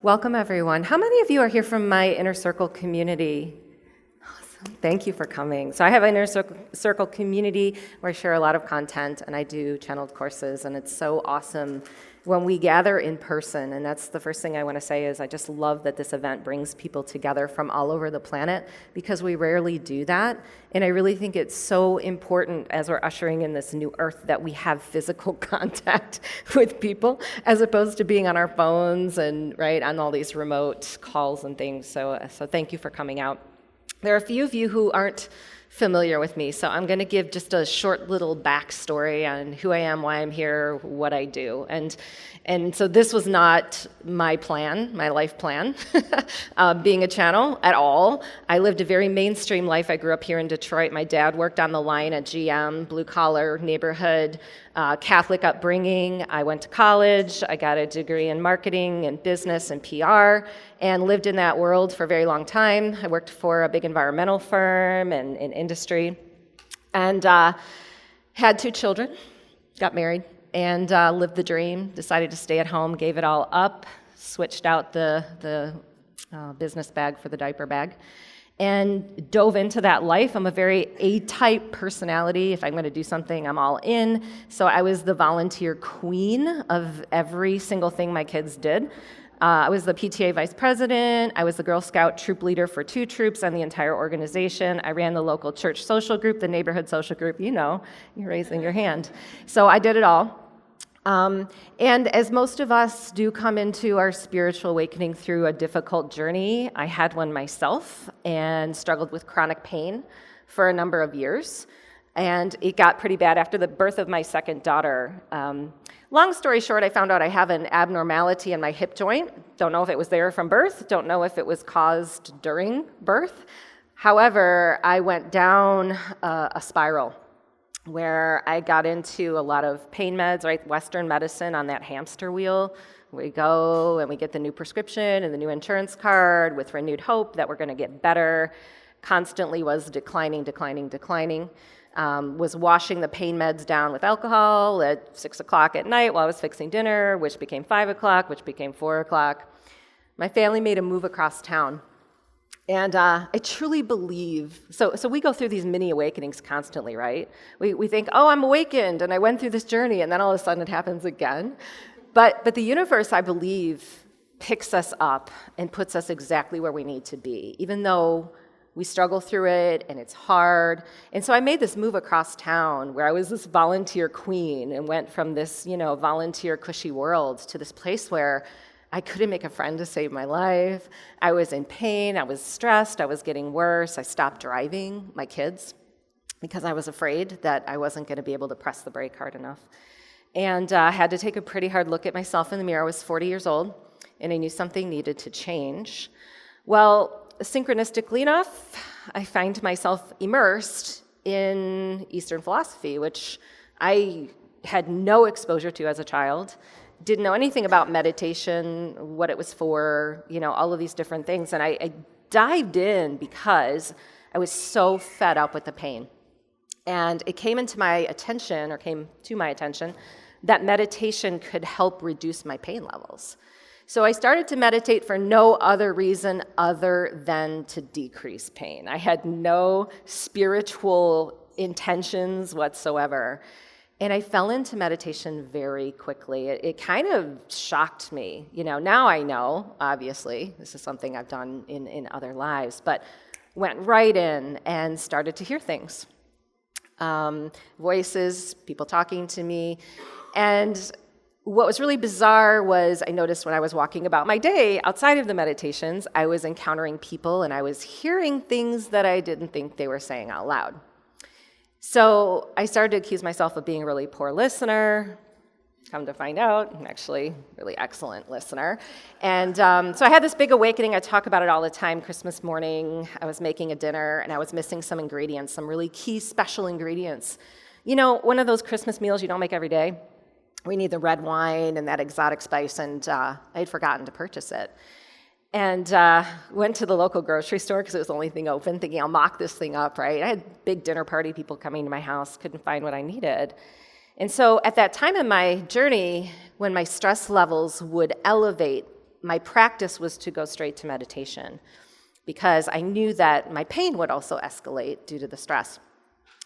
Welcome, everyone. How many of you are here from my Inner Circle community? Awesome. Thank you for coming. So I have an Inner Circle community where I share a lot of content, and I do channeled courses, and it's so awesome when we gather in person. And that's the first thing I want to say is I just love that this event brings people together from all over the planet, because we rarely do that. And I really think it's so important as we're ushering in this new earth that we have physical contact with people as opposed to being on our phones and right on all these remote calls and things. So thank you for coming out. There are a few of you who aren't familiar with me, so I'm going to give just a short little backstory on who I am, why I'm here, what I do. And so this was not my plan, my life plan, being a channel at all. I lived a very mainstream life. I grew up here in Detroit. My dad worked on the line at GM, blue-collar neighborhood, Catholic upbringing. I went to college. I got a degree in marketing and business and PR, and lived in that world for a very long time. I worked for a big environmental firm and in industry, and had 2 children, got married, and lived the dream, decided to stay at home, gave it all up, switched out the business bag for the diaper bag, and dove into that life. I'm a very A-type personality. If I'm going to do something, I'm all in. So I was the volunteer queen of every single thing my kids did. I was the PTA vice president. I was the Girl Scout troop leader for 2 troops and the entire organization. I ran the local church social group, the neighborhood social group. You know, you're raising your hand. So I did it all. And as most of us do come into our spiritual awakening through a difficult journey, I had one myself and struggled with chronic pain for a number of years. And it got pretty bad after the birth of my second daughter. Long story short, I found out I have an abnormality in my hip joint. Don't know if it was there from birth. Don't know if it was caused during birth. However, I went down a spiral where I got into a lot of pain meds, right? Western medicine on that hamster wheel. We go and we get the new prescription and the new insurance card with renewed hope that we're going to get better. Constantly was declining. Was washing the pain meds down with alcohol at 6 o'clock at night while I was fixing dinner, which became 5 o'clock, which became 4 o'clock. My family made a move across town. And I truly believe, so we go through these mini awakenings constantly, right? We think, oh, I'm awakened, and I went through this journey, and then all of a sudden it happens again. But the universe, I believe, picks us up and puts us exactly where we need to be, even though we struggle through it, and it's hard. And so I made this move across town where I was this volunteer queen and went from this, volunteer cushy world to this place where I couldn't make a friend to save my life. I was in pain. I was stressed. I was getting worse. I stopped driving my kids because I was afraid that I wasn't going to be able to press the brake hard enough. And I had to take a pretty hard look at myself in the mirror. I was 40 years old, and I knew something needed to change. Well, synchronistically enough, I find myself immersed in Eastern philosophy, which I had no exposure to as a child. Didn't know anything about meditation, what it was for, all of these different things. And I dived in because I was so fed up with the pain. And it came to my attention that meditation could help reduce my pain levels. So I started to meditate for no other reason other than to decrease pain. I had no spiritual intentions whatsoever. And I fell into meditation very quickly. It kind of shocked me. Now I know, obviously, this is something I've done in other lives, but went right in and started to hear things. Voices, people talking to me. And what was really bizarre was I noticed when I was walking about my day outside of the meditations, I was encountering people and I was hearing things that I didn't think they were saying out loud. So I started to accuse myself of being a really poor listener. Come to find out, I'm actually a really excellent listener. And so I had this big awakening. I talk about it all the time. Christmas morning, I was making a dinner, and I was missing some ingredients, some really key special ingredients. One of those Christmas meals you don't make every day. We need the red wine and that exotic spice, and I had forgotten to purchase it. And went to the local grocery store because it was the only thing open, thinking I'll mock this thing up, right? I had a big dinner party, people coming to my house, couldn't find what I needed. And so at that time in my journey, when my stress levels would elevate my practice was to go straight to meditation because I knew that my pain would also escalate due to the stress.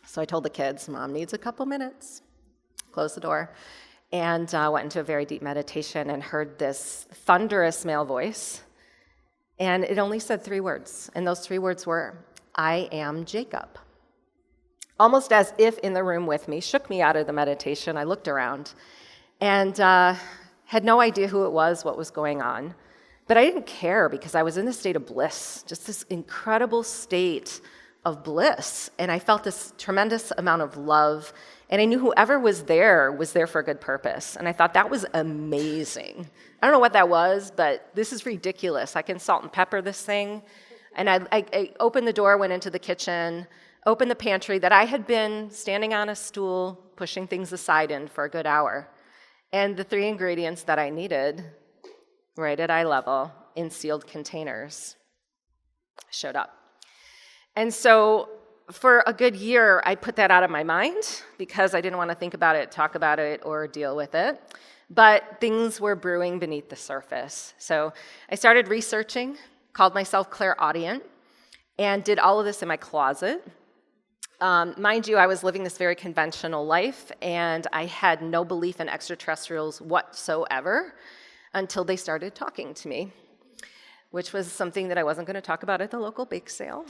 So I told the kids, Mom needs a couple minutes. Closed the door and went into a very deep meditation and heard this thunderous male voice. And it only said 3 words. And those 3 words were, I am Jacob. Almost as if in the room with me, shook me out of the meditation. I looked around and had no idea who it was, what was going on. But I didn't care because I was in a state of bliss, just this incredible state of bliss. And I felt this tremendous amount of love. And I knew whoever was there for a good purpose. And I thought that was amazing. I don't know what that was, but this is ridiculous. I can salt and pepper this thing. And I opened the door, went into the kitchen, opened the pantry that I had been standing on a stool, pushing things aside in for a good hour. And the 3 ingredients that I needed, right at eye level, in sealed containers, showed up. And so for a good year, I put that out of my mind because I didn't want to think about it, talk about it, or deal with it. But things were brewing beneath the surface. So I started researching, called myself clairaudient, and did all of this in my closet. Mind you, I was living this very conventional life, and I had no belief in extraterrestrials whatsoever until they started talking to me, which was something that I wasn't going to talk about at the local bake sale,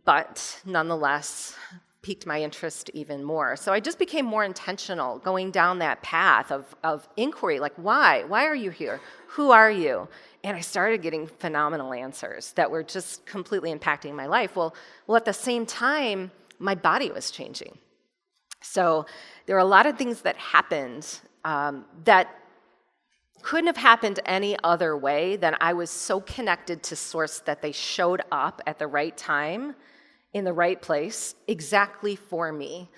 but nonetheless piqued my interest even more. So I just became more intentional going down that path of inquiry, like why? Why are you here? Who are you? And I started getting phenomenal answers that were just completely impacting my life. Well, at the same time, my body was changing. So there were a lot of things that happened that couldn't have happened any other way than I was so connected to Source that they showed up at the right time, in the right place, exactly for me.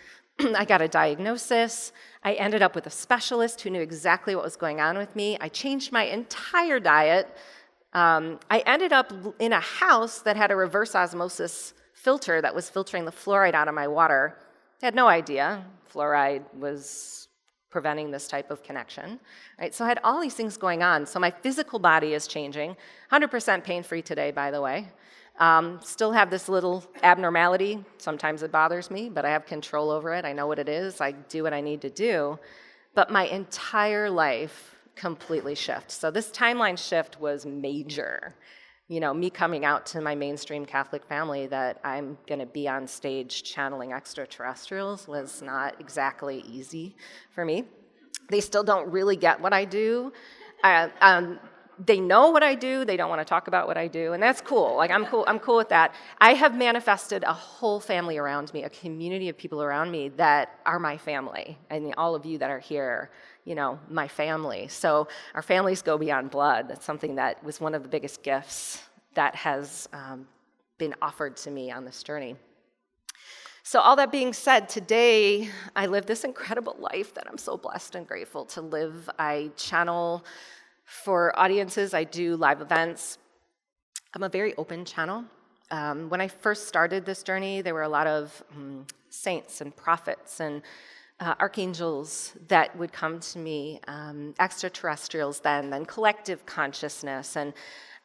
I got a diagnosis. I ended up with a specialist who knew exactly what was going on with me. I changed my entire diet. I ended up in a house that had a reverse osmosis filter that was filtering the fluoride out of my water. I had no idea fluoride was preventing this type of connection, right? So I had all these things going on. So my physical body is changing, 100% pain-free today, by the way. Still have this little abnormality. Sometimes it bothers me, but I have control over it. I know what it is. I do what I need to do. But my entire life completely shifts. So this timeline shift was major. You know, me coming out to my mainstream Catholic family that I'm going to be on stage channeling extraterrestrials was not exactly easy for me. They still don't really get what I do. They know what I do. They don't want to talk about what I do, and that's cool. Like I'm cool with that. I have manifested a whole family around me, a community of people around me that are my family, and all of you that are here, you know, my family. So our families go beyond blood. That's something that was one of the biggest gifts that has been offered to me on this journey. So all that being said, today I live this incredible life that I'm so blessed and grateful to live. I channel for audiences. I do live events. I'm a very open channel. When I first started this journey, there were a lot of saints and prophets and archangels that would come to me, extraterrestrials then collective consciousness. And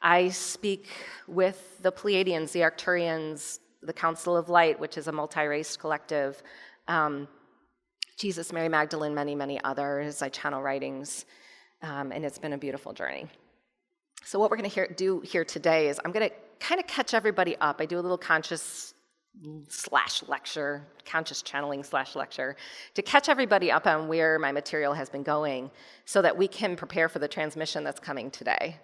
I speak with the Pleiadians, the Arcturians, the Council of Light, which is a multi-race collective, Jesus, Mary Magdalene, many, many others. I channel writings, and it's been a beautiful journey. So what we're going to do here today is I'm going to kind of catch everybody up. I do a little conscious /lecture, conscious channeling /lecture, to catch everybody up on where my material has been going so that we can prepare for the transmission that's coming today.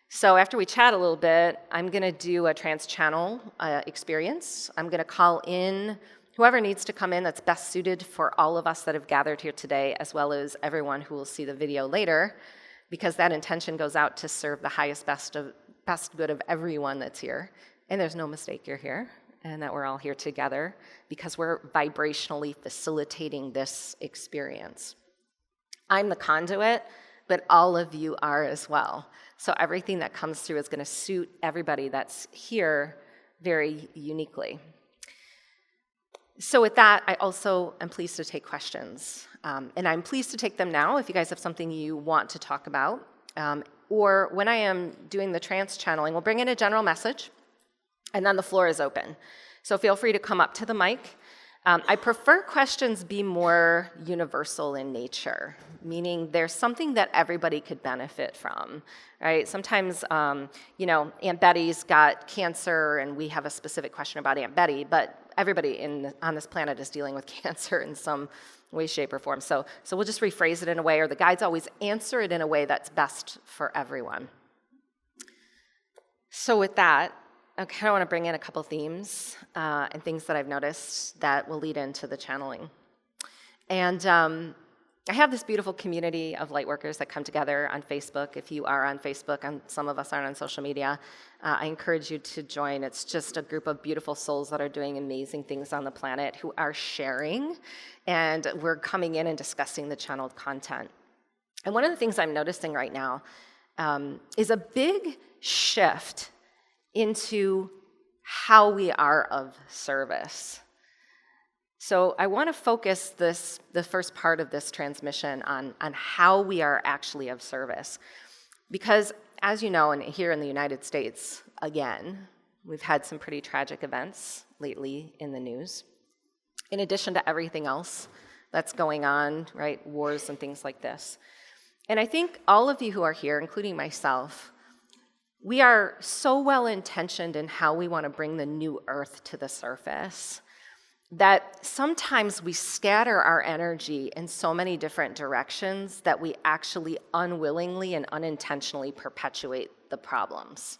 So after we chat a little bit, I'm going to do a trans-channel experience. I'm going to call in whoever needs to come in that's best suited for all of us that have gathered here today, as well as everyone who will see the video later, because that intention goes out to serve the highest, best good of everyone that's here. And there's no mistake you're here, and that we're all here together because we're vibrationally facilitating this experience. I'm the conduit, but all of you are as well. So everything that comes through is going to suit everybody that's here very uniquely. So with that, I also am pleased to take questions. And I'm pleased to take them now if you guys have something you want to talk about. or when I am doing the trance channeling, we'll bring in a general message, and then the floor is open. So feel free to come up to the mic. I prefer questions be more universal in nature, meaning there's something that everybody could benefit from, right? Sometimes, Aunt Betty's got cancer, and we have a specific question about Aunt Betty, but everybody on this planet is dealing with cancer in some way, shape, or form. So we'll just rephrase it in a way, or the guides always answer it in a way that's best for everyone. So with that, I kind of want to bring in a couple themes and things that I've noticed that will lead into the channeling. And I have this beautiful community of lightworkers that come together on Facebook. If you are on Facebook, and some of us aren't on social media, I encourage you to join. It's just a group of beautiful souls that are doing amazing things on the planet who are sharing, and we're coming in and discussing the channeled content. And one of the things I'm noticing right now is a big shift into how we are of service. So I want to focus the first part of this transmission on how we are actually of service. Because as you know, and here in the United States, again, we've had some pretty tragic events lately in the news. In addition to everything else that's going on, right, wars and things like this. And I think all of you who are here, including myself, we are so well-intentioned in how we want to bring the new earth to the surface that sometimes we scatter our energy in so many different directions that we actually unwillingly and unintentionally perpetuate the problems.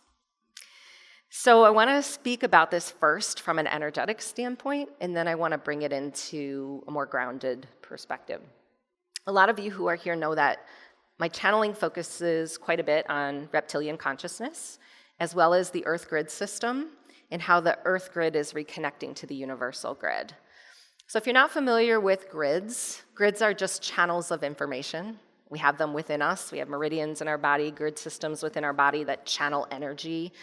So I want to speak about this first from an energetic standpoint, and then I want to bring it into a more grounded perspective. A lot of you who are here know that my channeling focuses quite a bit on reptilian consciousness, as well as the Earth grid system and how the Earth grid is reconnecting to the universal grid. So if you're not familiar with grids are just channels of information. We have them within us. We have meridians in our body, grid systems within our body that channel energy.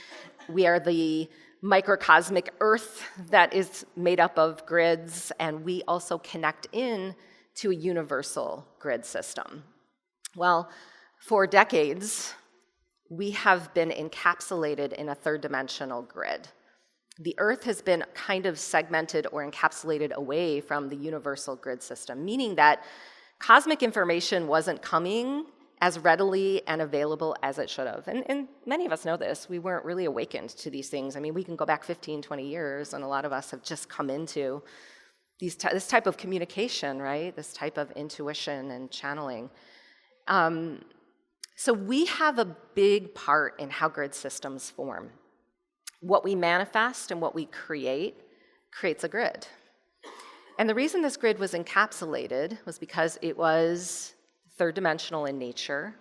We are the microcosmic Earth that is made up of grids, and we also connect in to a universal grid system. Well, for decades, we have been encapsulated in a third-dimensional grid. The Earth has been kind of segmented or encapsulated away from the universal grid system, meaning that cosmic information wasn't coming as readily and available as it should have. And many of us know this. We weren't really awakened to these things. I mean, we can go back 15, 20 years, and a lot of us have just come into this type of communication, right? This type of intuition and channeling. So we have a big part in how grid systems form. What we manifest and what we create creates a grid. And the reason this grid was encapsulated was because it was third dimensional in nature,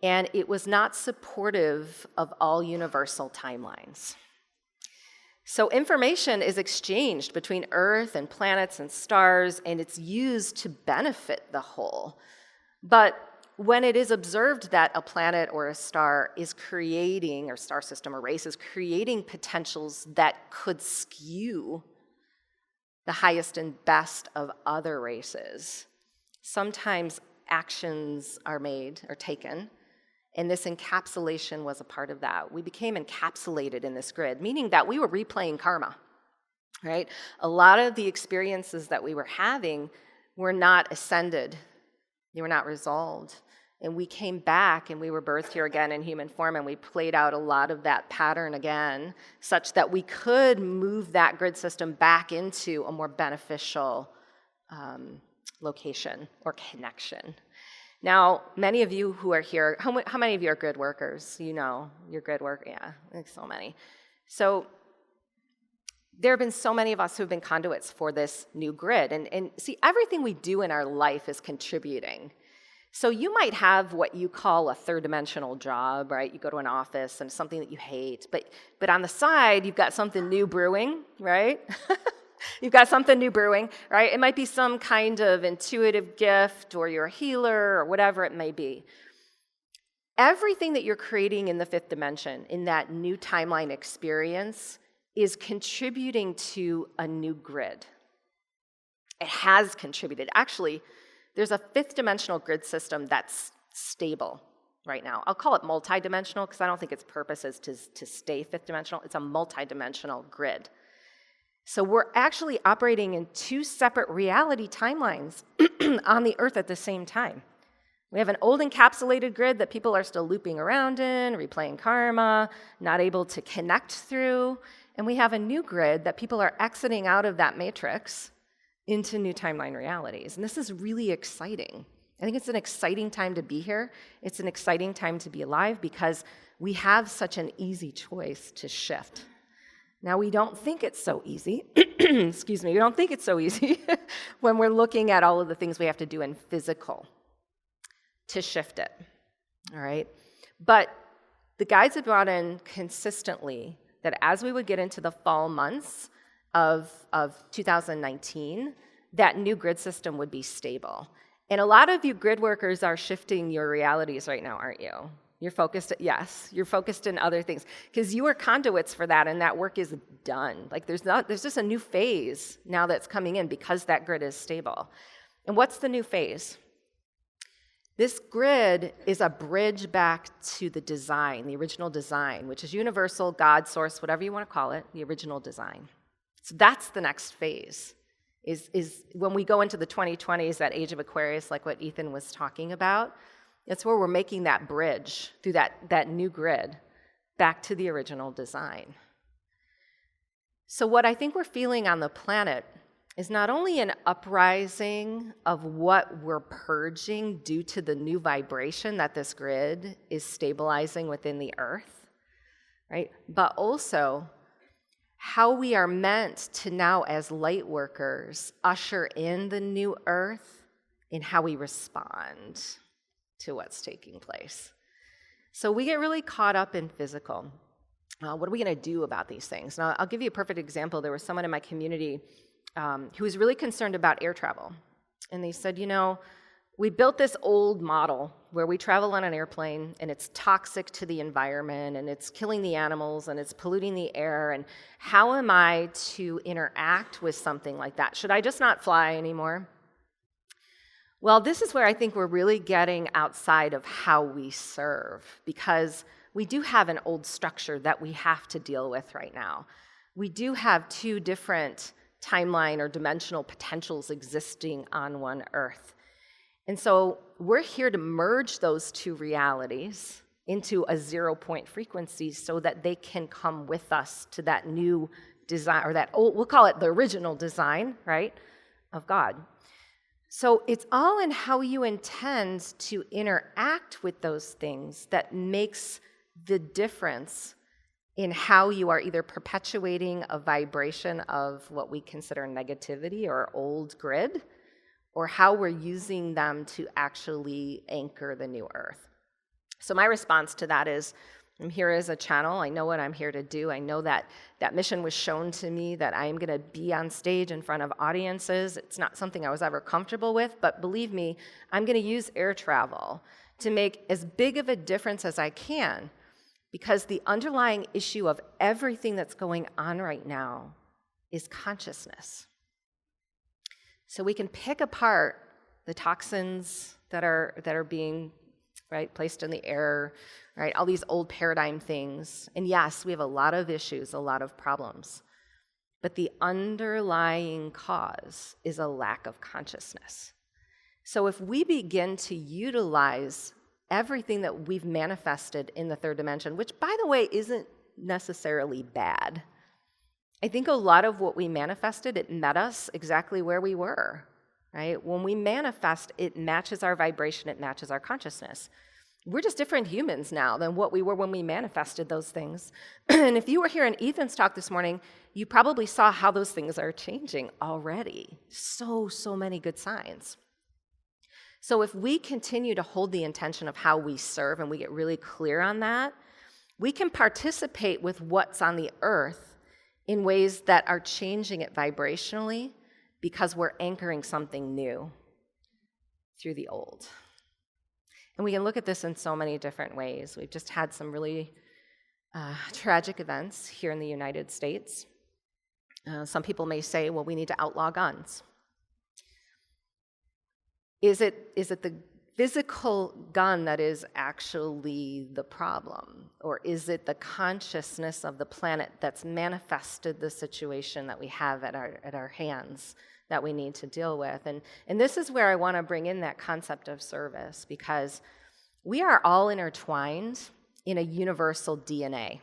and it was not supportive of all universal timelines. So information is exchanged between Earth and planets and stars, and it's used to benefit the whole. But when it is observed that a planet or a star is creating, or star system or race is creating potentials that could skew the highest and best of other races, sometimes actions are made or taken, and this encapsulation was a part of that. We became encapsulated in this grid, meaning that we were replaying karma, right? A lot of the experiences that we were having were not ascended. They were not resolved. And we came back and we were birthed here again in human form, and we played out a lot of that pattern again, such that we could move that grid system back into a more beneficial location or connection. Now, many of you who are here, how many of you are grid workers? You know, you're grid work, yeah, like so many. So there have been so many of us who have been conduits for this new grid. And see, everything we do in our life is contributing. So you might have what you call a third-dimensional job, right? You go to an office and it's something that you hate, but on the side, you've got something new brewing, right? You've got something new brewing, right? It might be some kind of intuitive gift, or you're a healer, or whatever it may be. Everything that you're creating in the fifth dimension, in that new timeline experience, is contributing to a new grid. It has contributed. Actually, there's a fifth dimensional grid system that's stable. right now. I'll call it multidimensional because I don't think its purpose is to stay fifth dimensional. It's a multidimensional grid. So we're actually operating in two separate reality timelines on the Earth at the same time. We have an old encapsulated grid that people are still looping around in, replaying karma, not able to connect through. And we have a new grid that people are exiting out of that matrix into new timeline realities. And this is really exciting. I think it's an exciting time to be here. It's an exciting time to be alive because we have such an easy choice to shift. Now, we don't think it's so easy. Excuse me, we don't think it's so easy when we're looking at all of the things we have to do in physical to shift it, all right? But the guides have brought in consistently that as we would get into the fall months of 2019, that new grid system would be stable. And a lot of you grid workers are shifting your realities right now, aren't you? You're focused, yes, you're focused in other things because you are conduits for that and that work is done. Like there's just a new phase now that's coming in because that grid is stable. And what's the new phase? This grid is a bridge back to the design, the original design, which is universal, God, source, whatever you want to call it, the original design. So that's the next phase, is when we go into the 2020s, that age of Aquarius, like what Ethan was talking about. It's where we're making that bridge through that new grid back to the original design. So what I think we're feeling on the planet is not only an uprising of what we're purging due to the new vibration that this grid is stabilizing within the Earth, right? But also how we are meant to now, as light workers, usher in the new Earth in how we respond to what's taking place. So we get really caught up in physical. What are we going to do about these things? Now, I'll give you a perfect example. There was someone in my community who was really concerned about air travel. And they said, we built this old model where we travel on an airplane and it's toxic to the environment and it's killing the animals and it's polluting the air. And how am I to interact with something like that? Should I just not fly anymore? Well, this is where I think we're really getting outside of how we serve, because we do have an old structure that we have to deal with right now. We do have two different timeline or dimensional potentials existing on one Earth. And so we're here to merge those two realities into a 0-point frequency so that they can come with us to that new design, or that old, we'll call it the original design, right, of God. So it's all in how you intend to interact with those things that makes the difference in how you are either perpetuating a vibration of what we consider negativity or old grid, or how we're using them to actually anchor the new Earth. So my response to that is, I'm here as a channel. I know what I'm here to do. I know that that mission was shown to me, that I am going to be on stage in front of audiences. It's not something I was ever comfortable with, but believe me, I'm going to use air travel to make as big of a difference as I can, because the underlying issue of everything that's going on right now is consciousness. So we can pick apart the toxins that are being placed in the air, right? All these old paradigm things. And yes, we have a lot of issues, a lot of problems. But the underlying cause is a lack of consciousness. So if we begin to utilize everything that we've manifested in the third dimension, which, by the way, isn't necessarily bad. I think a lot of what we manifested, it met us exactly where we were, right? When we manifest, it matches our vibration, it matches our consciousness. We're just different humans now than what we were when we manifested those things. And if you were here in Ethan's talk this morning, you probably saw how those things are changing already. So many good signs. So if we continue to hold the intention of how we serve and we get really clear on that, we can participate with what's on the Earth in ways that are changing it vibrationally, because we're anchoring something new through the old. And we can look at this in so many different ways. We've just had some really tragic events here in the United States. Some people may say, well, we need to outlaw guns. Is it the physical gun that is actually the problem? Or is it the consciousness of the planet that's manifested the situation that we have at our hands that we need to deal with? And this is where I want to bring in that concept of service, because we are all intertwined in a universal DNA.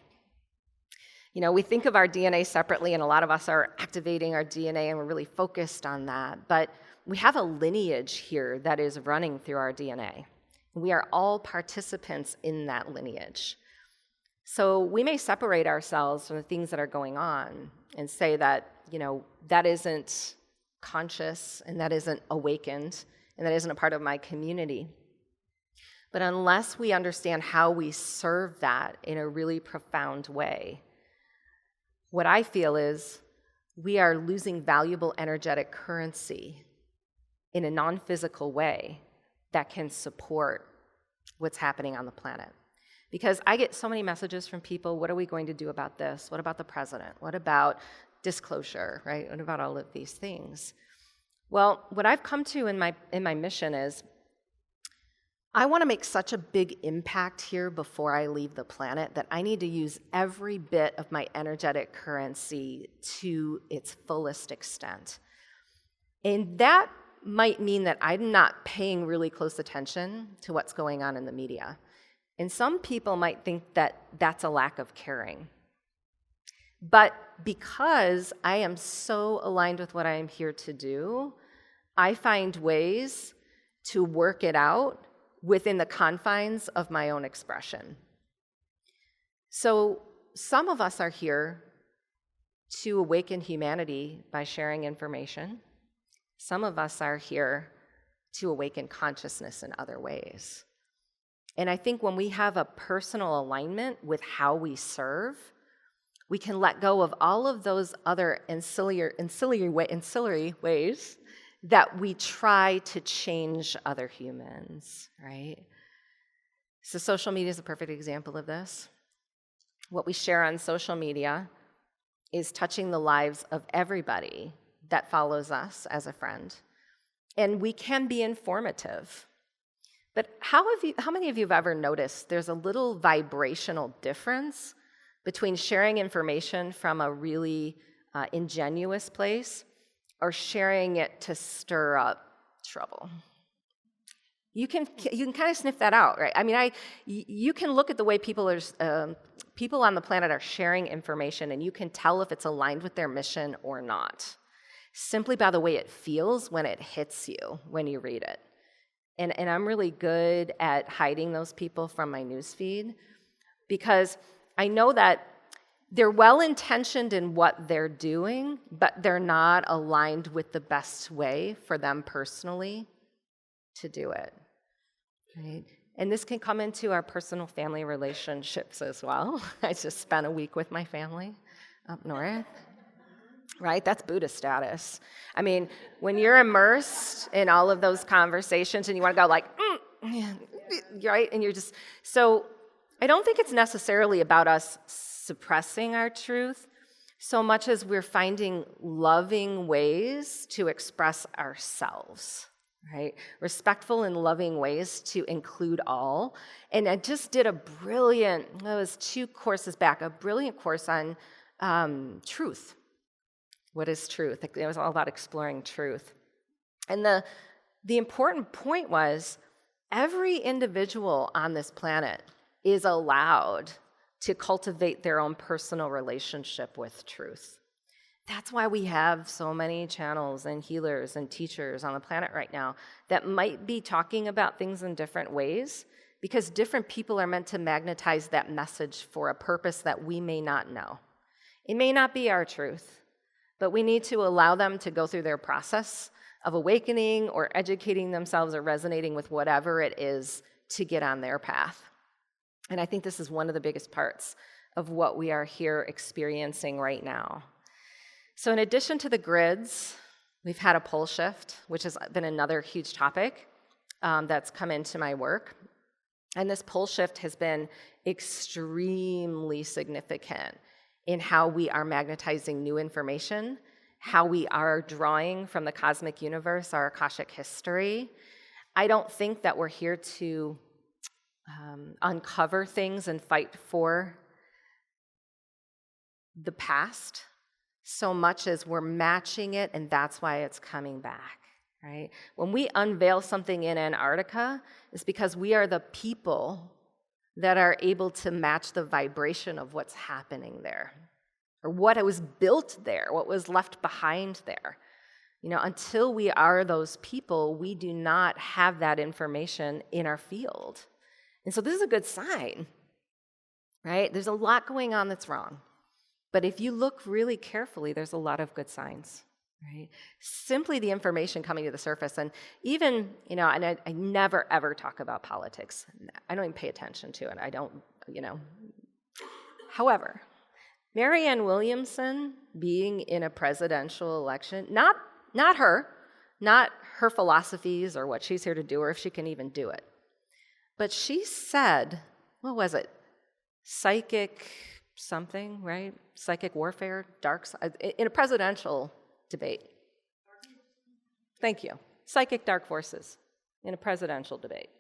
You know, we think of our DNA separately, and a lot of us are activating our DNA, and we're really focused on that. But we have a lineage here that is running through our DNA. We are all participants in that lineage. So we may separate ourselves from the things that are going on and say that, you know, that isn't conscious, and that isn't awakened, and that isn't a part of my community. But unless we understand how we serve that in a really profound way, what I feel is we are losing valuable energetic currency in a non-physical way that can support what's happening on the planet. Because I get so many messages from people, what are we going to do about this? What about the president? What about disclosure, right? What about all of these things? Well, what I've come to in my mission is I want to make such a big impact here before I leave the planet that I need to use every bit of my energetic currency to its fullest extent. And that might mean that I'm not paying really close attention to what's going on in the media. And some people might think that that's a lack of caring. But because I am so aligned with what I am here to do, I find ways to work it out within the confines of my own expression. So some of us are here to awaken humanity by sharing information. Some of us are here to awaken consciousness in other ways. And I think when we have a personal alignment with how we serve, we can let go of all of those other ancillary ways that we try to change other humans, right? So social media is a perfect example of this. What we share on social media is touching the lives of everybody that follows us as a friend. And we can be informative. But how many of you have ever noticed there's a little vibrational difference between sharing information from a really ingenuous place or sharing it to stir up trouble? You can kind of sniff that out, right? I mean, you can look at the way people on the planet are sharing information, and you can tell if it's aligned with their mission or not, simply by the way it feels when it hits you when you read it. And I'm really good at hiding those people from my newsfeed, because I know that they're well-intentioned in what they're doing, but they're not aligned with the best way for them personally to do it, right? And this can come into our personal family relationships as well. I just spent a week with my family up north, right? That's Buddha status. I mean, when you're immersed in all of those conversations and you want to go like, right? And you're just, so I don't think it's necessarily about us suppressing our truth so much as we're finding loving ways to express ourselves, right? Respectful and loving ways to include all. And I just did it was 2 courses back, a brilliant course on truth. What is truth? It was all about exploring truth. And the important point was every individual on this planet is allowed to cultivate their own personal relationship with truth. That's why we have so many channels and healers and teachers on the planet right now that might be talking about things in different ways, because different people are meant to magnetize that message for a purpose that we may not know. It may not be our truth, but we need to allow them to go through their process of awakening or educating themselves or resonating with whatever it is to get on their path. And I think this is one of the biggest parts of what we are here experiencing right now. So in addition to the grids, we've had a pole shift, which has been another huge topic that's come into my work. And this pole shift has been extremely significant in how we are magnetizing new information, how we are drawing from the cosmic universe, our Akashic history. I don't think that we're here to uncover things and fight for the past so much as we're matching it, and that's why it's coming back, right? When we unveil something in Antarctica, it's because we are the people that are able to match the vibration of what's happening there, or what was built there, what was left behind there. Until we are those people, we do not have that information in our field. And so this is a good sign, right? There's a lot going on that's wrong. But if you look really carefully, there's a lot of good signs, right? Simply the information coming to the surface. And even, and I never, ever talk about politics. I don't even pay attention to it. I don't, However, Marianne Williamson being in a presidential election, not her philosophies or what she's here to do, or if she can even do it. But she said, what was it? Psychic something, right? Psychic warfare, in a presidential debate. Thank you. Psychic dark forces in a presidential debate.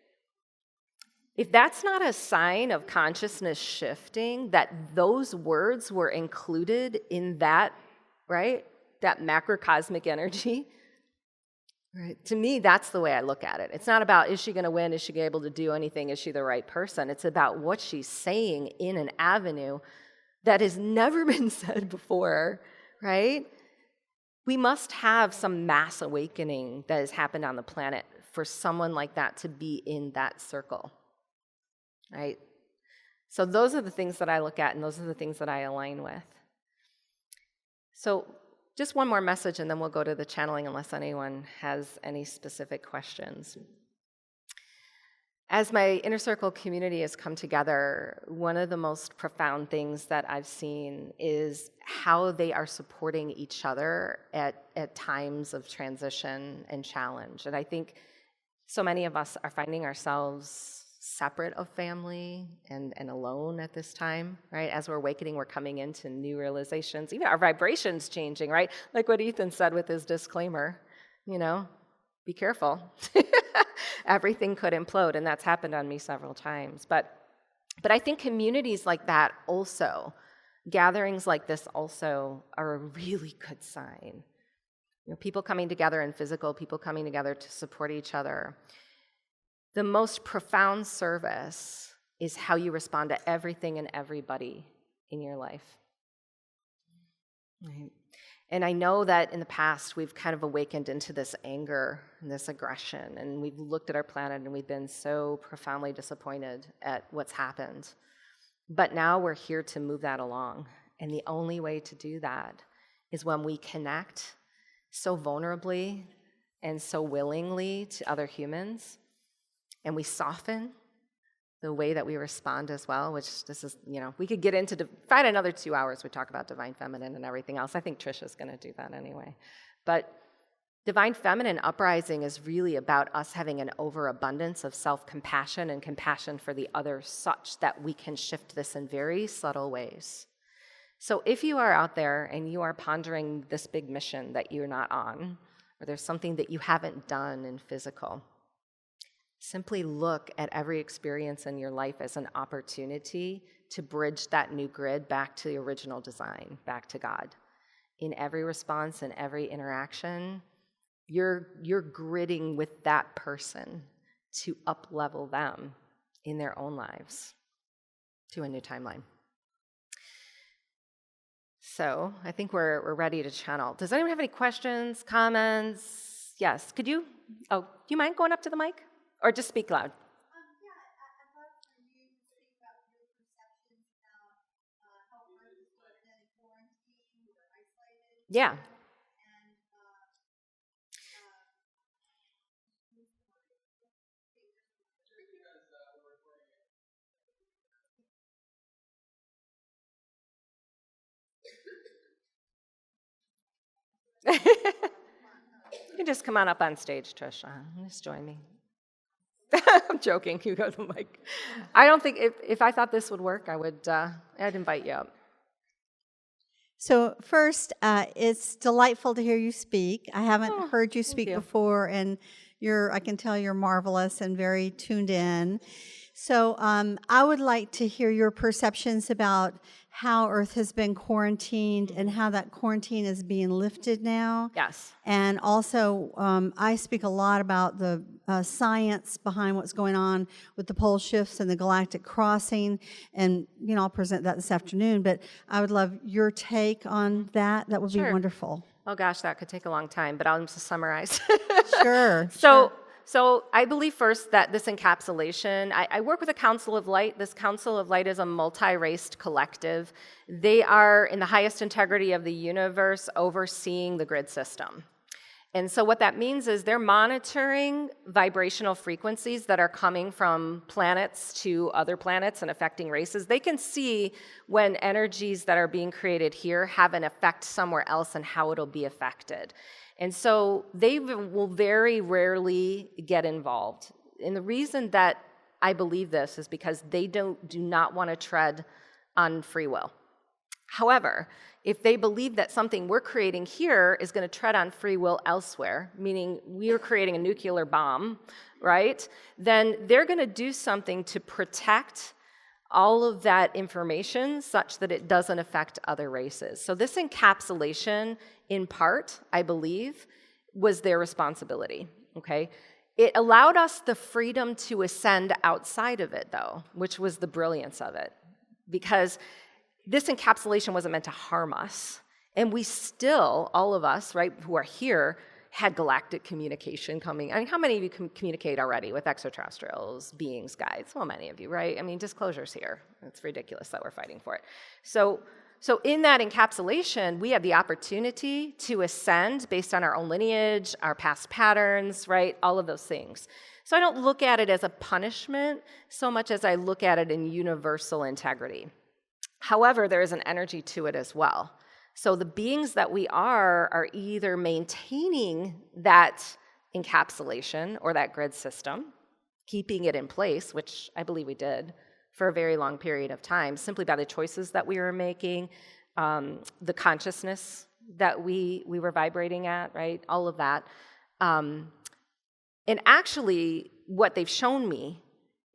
If that's not a sign of consciousness shifting, that those words were included in that, right? That macrocosmic energy, right? To me, that's the way I look at it. It's not about, is she going to win? Is she able to do anything? Is she the right person? It's about what she's saying in an avenue that has never been said before, right? We must have some mass awakening that has happened on the planet for someone like that to be in that circle, right? So those are the things that I look at, and those are the things that I align with. So just one more message, and then we'll go to the channeling unless anyone has any specific questions. As my inner circle community has come together, one of the most profound things that I've seen is how they are supporting each other at times of transition and challenge. And I think so many of us are finding ourselves separate of family and alone at this time, right? As we're awakening, we're coming into new realizations. Even our vibrations changing, right? Like what Ethan said with his disclaimer, be careful. Everything could implode, and that's happened on me several times. But I think communities like that also, gatherings like this also, are a really good sign. People coming together in physical, people coming together to support each other. The most profound service is how you respond to everything and everybody in your life. Right. And I know that in the past, we've kind of awakened into this anger and this aggression, and we've looked at our planet and we've been so profoundly disappointed at what's happened. But now we're here to move that along. And the only way to do that is when we connect so vulnerably and so willingly to other humans, and we soften the way that we respond as well, which this is, we could get into, find another 2 hours, we talk about divine feminine and everything else. I think Trisha's going to do that anyway. But divine feminine uprising is really about us having an overabundance of self-compassion and compassion for the other, such that we can shift this in very subtle ways. So if you are out there and you are pondering this big mission that you're not on, or there's something that you haven't done in physical, simply look at every experience in your life as an opportunity to bridge that new grid back to the original design, back to God. In every response and every interaction, you're gridding with that person to up-level them in their own lives to a new timeline. So I think we're ready to channel. Does anyone have any questions, comments? Yes, do you mind going up to the mic? Or just speak loud. Yeah, I'd love for you to speak about your perceptions about how Earth is sort of quarantined or isolated. Yeah. You can just come on up on stage, Trisha. Just join me. I'm joking. You go to the mic. I don't think if I thought this would work, I'd invite you up. So first, it's delightful to hear you speak. I haven't heard you speak before, and I can tell you're marvelous and very tuned in. So I would like to hear your perceptions about how Earth has been quarantined and how that quarantine is being lifted now. Yes. And also, I speak a lot about the science behind what's going on with the pole shifts and the galactic crossing. And, I'll present that this afternoon. But I would love your take on that. That would be wonderful. Oh, gosh, that could take a long time, but I'll just summarize. Sure. So I believe first that this encapsulation, I work with a Council of Light. This Council of Light is a multi-raced collective. They are in the highest integrity of the universe overseeing the grid system. And so what that means is they're monitoring vibrational frequencies that are coming from planets to other planets and affecting races. They can see when energies that are being created here have an effect somewhere else and how it'll be affected. And so they will very rarely get involved. And the reason that I believe this is because they do not want to tread on free will. However, if they believe that something we're creating here is going to tread on free will elsewhere, meaning we're creating a nuclear bomb, right, then they're going to do something to protect all of that information such that it doesn't affect other races. So this encapsulation, in part, I believe, was their responsibility, okay? It allowed us the freedom to ascend outside of it, though, which was the brilliance of it, because this encapsulation wasn't meant to harm us. And we still, all of us, right, who are here, had galactic communication coming. I mean, how many of you can communicate already with extraterrestrials, beings, guides? Well, many of you, right? I mean, disclosure's here. It's ridiculous that we're fighting for it. So in that encapsulation, we have the opportunity to ascend based on our own lineage, our past patterns, right? All of those things. So I don't look at it as a punishment so much as I look at it in universal integrity. However, there is an energy to it as well. So the beings that we are either maintaining that encapsulation or that grid system, keeping it in place, which I believe we did for a very long period of time, simply by the choices that we were making, the consciousness that we were vibrating at, right? All of that. And actually, what they've shown me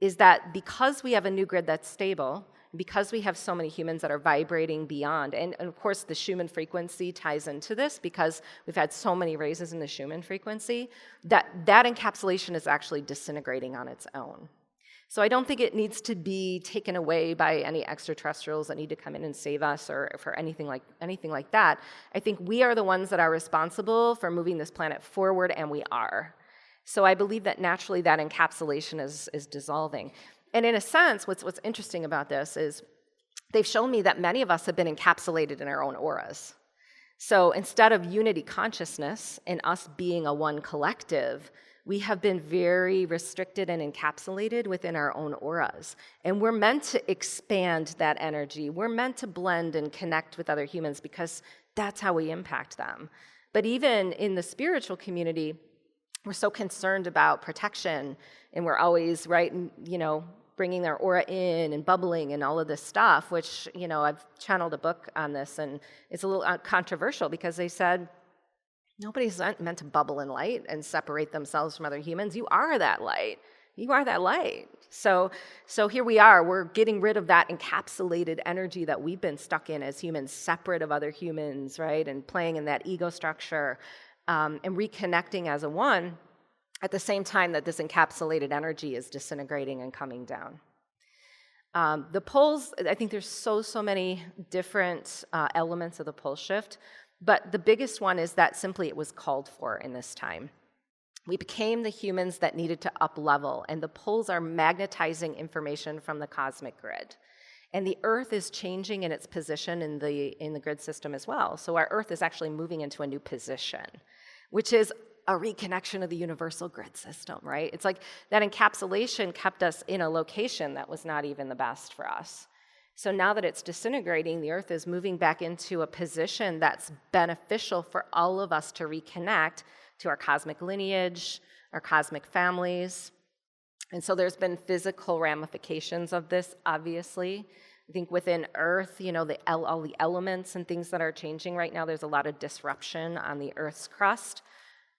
is that because we have a new grid that's stable, because we have so many humans that are vibrating beyond, and of course the Schumann frequency ties into this because we've had so many raises in the Schumann frequency, that encapsulation is actually disintegrating on its own. So I don't think it needs to be taken away by any extraterrestrials that need to come in and save us or for anything like that. I think we are the ones that are responsible for moving this planet forward, and we are. So I believe that naturally that encapsulation is dissolving. And in a sense, what's interesting about this is they've shown me that many of us have been encapsulated in our own auras. So instead of unity consciousness and us being a one collective, we have been very restricted and encapsulated within our own auras. And we're meant to expand that energy. We're meant to blend and connect with other humans because that's how we impact them. But even in the spiritual community, we're so concerned about protection, and we're always, right, bringing their aura in and bubbling and all of this stuff, which, I've channeled a book on this, and it's a little controversial because they said, nobody's meant to bubble in light and separate themselves from other humans. You are that light. You are that light. So here we are. We're getting rid of that encapsulated energy that we've been stuck in as humans, separate of other humans, right, and playing in that ego structure, and reconnecting as a one, at the same time that this encapsulated energy is disintegrating and coming down. The poles, I think there's so many different elements of the pole shift, but the biggest one is that simply it was called for in this time. We became the humans that needed to up-level, and the poles are magnetizing information from the cosmic grid. And the Earth is changing in its position in the grid system as well. So our Earth is actually moving into a new position, which is a reconnection of the universal grid system, right? It's like that encapsulation kept us in a location that was not even the best for us. So now that it's disintegrating, the Earth is moving back into a position that's beneficial for all of us to reconnect to our cosmic lineage, our cosmic families. And so there's been physical ramifications of this, obviously. I think within Earth, all the elements and things that are changing right now, there's a lot of disruption on the Earth's crust.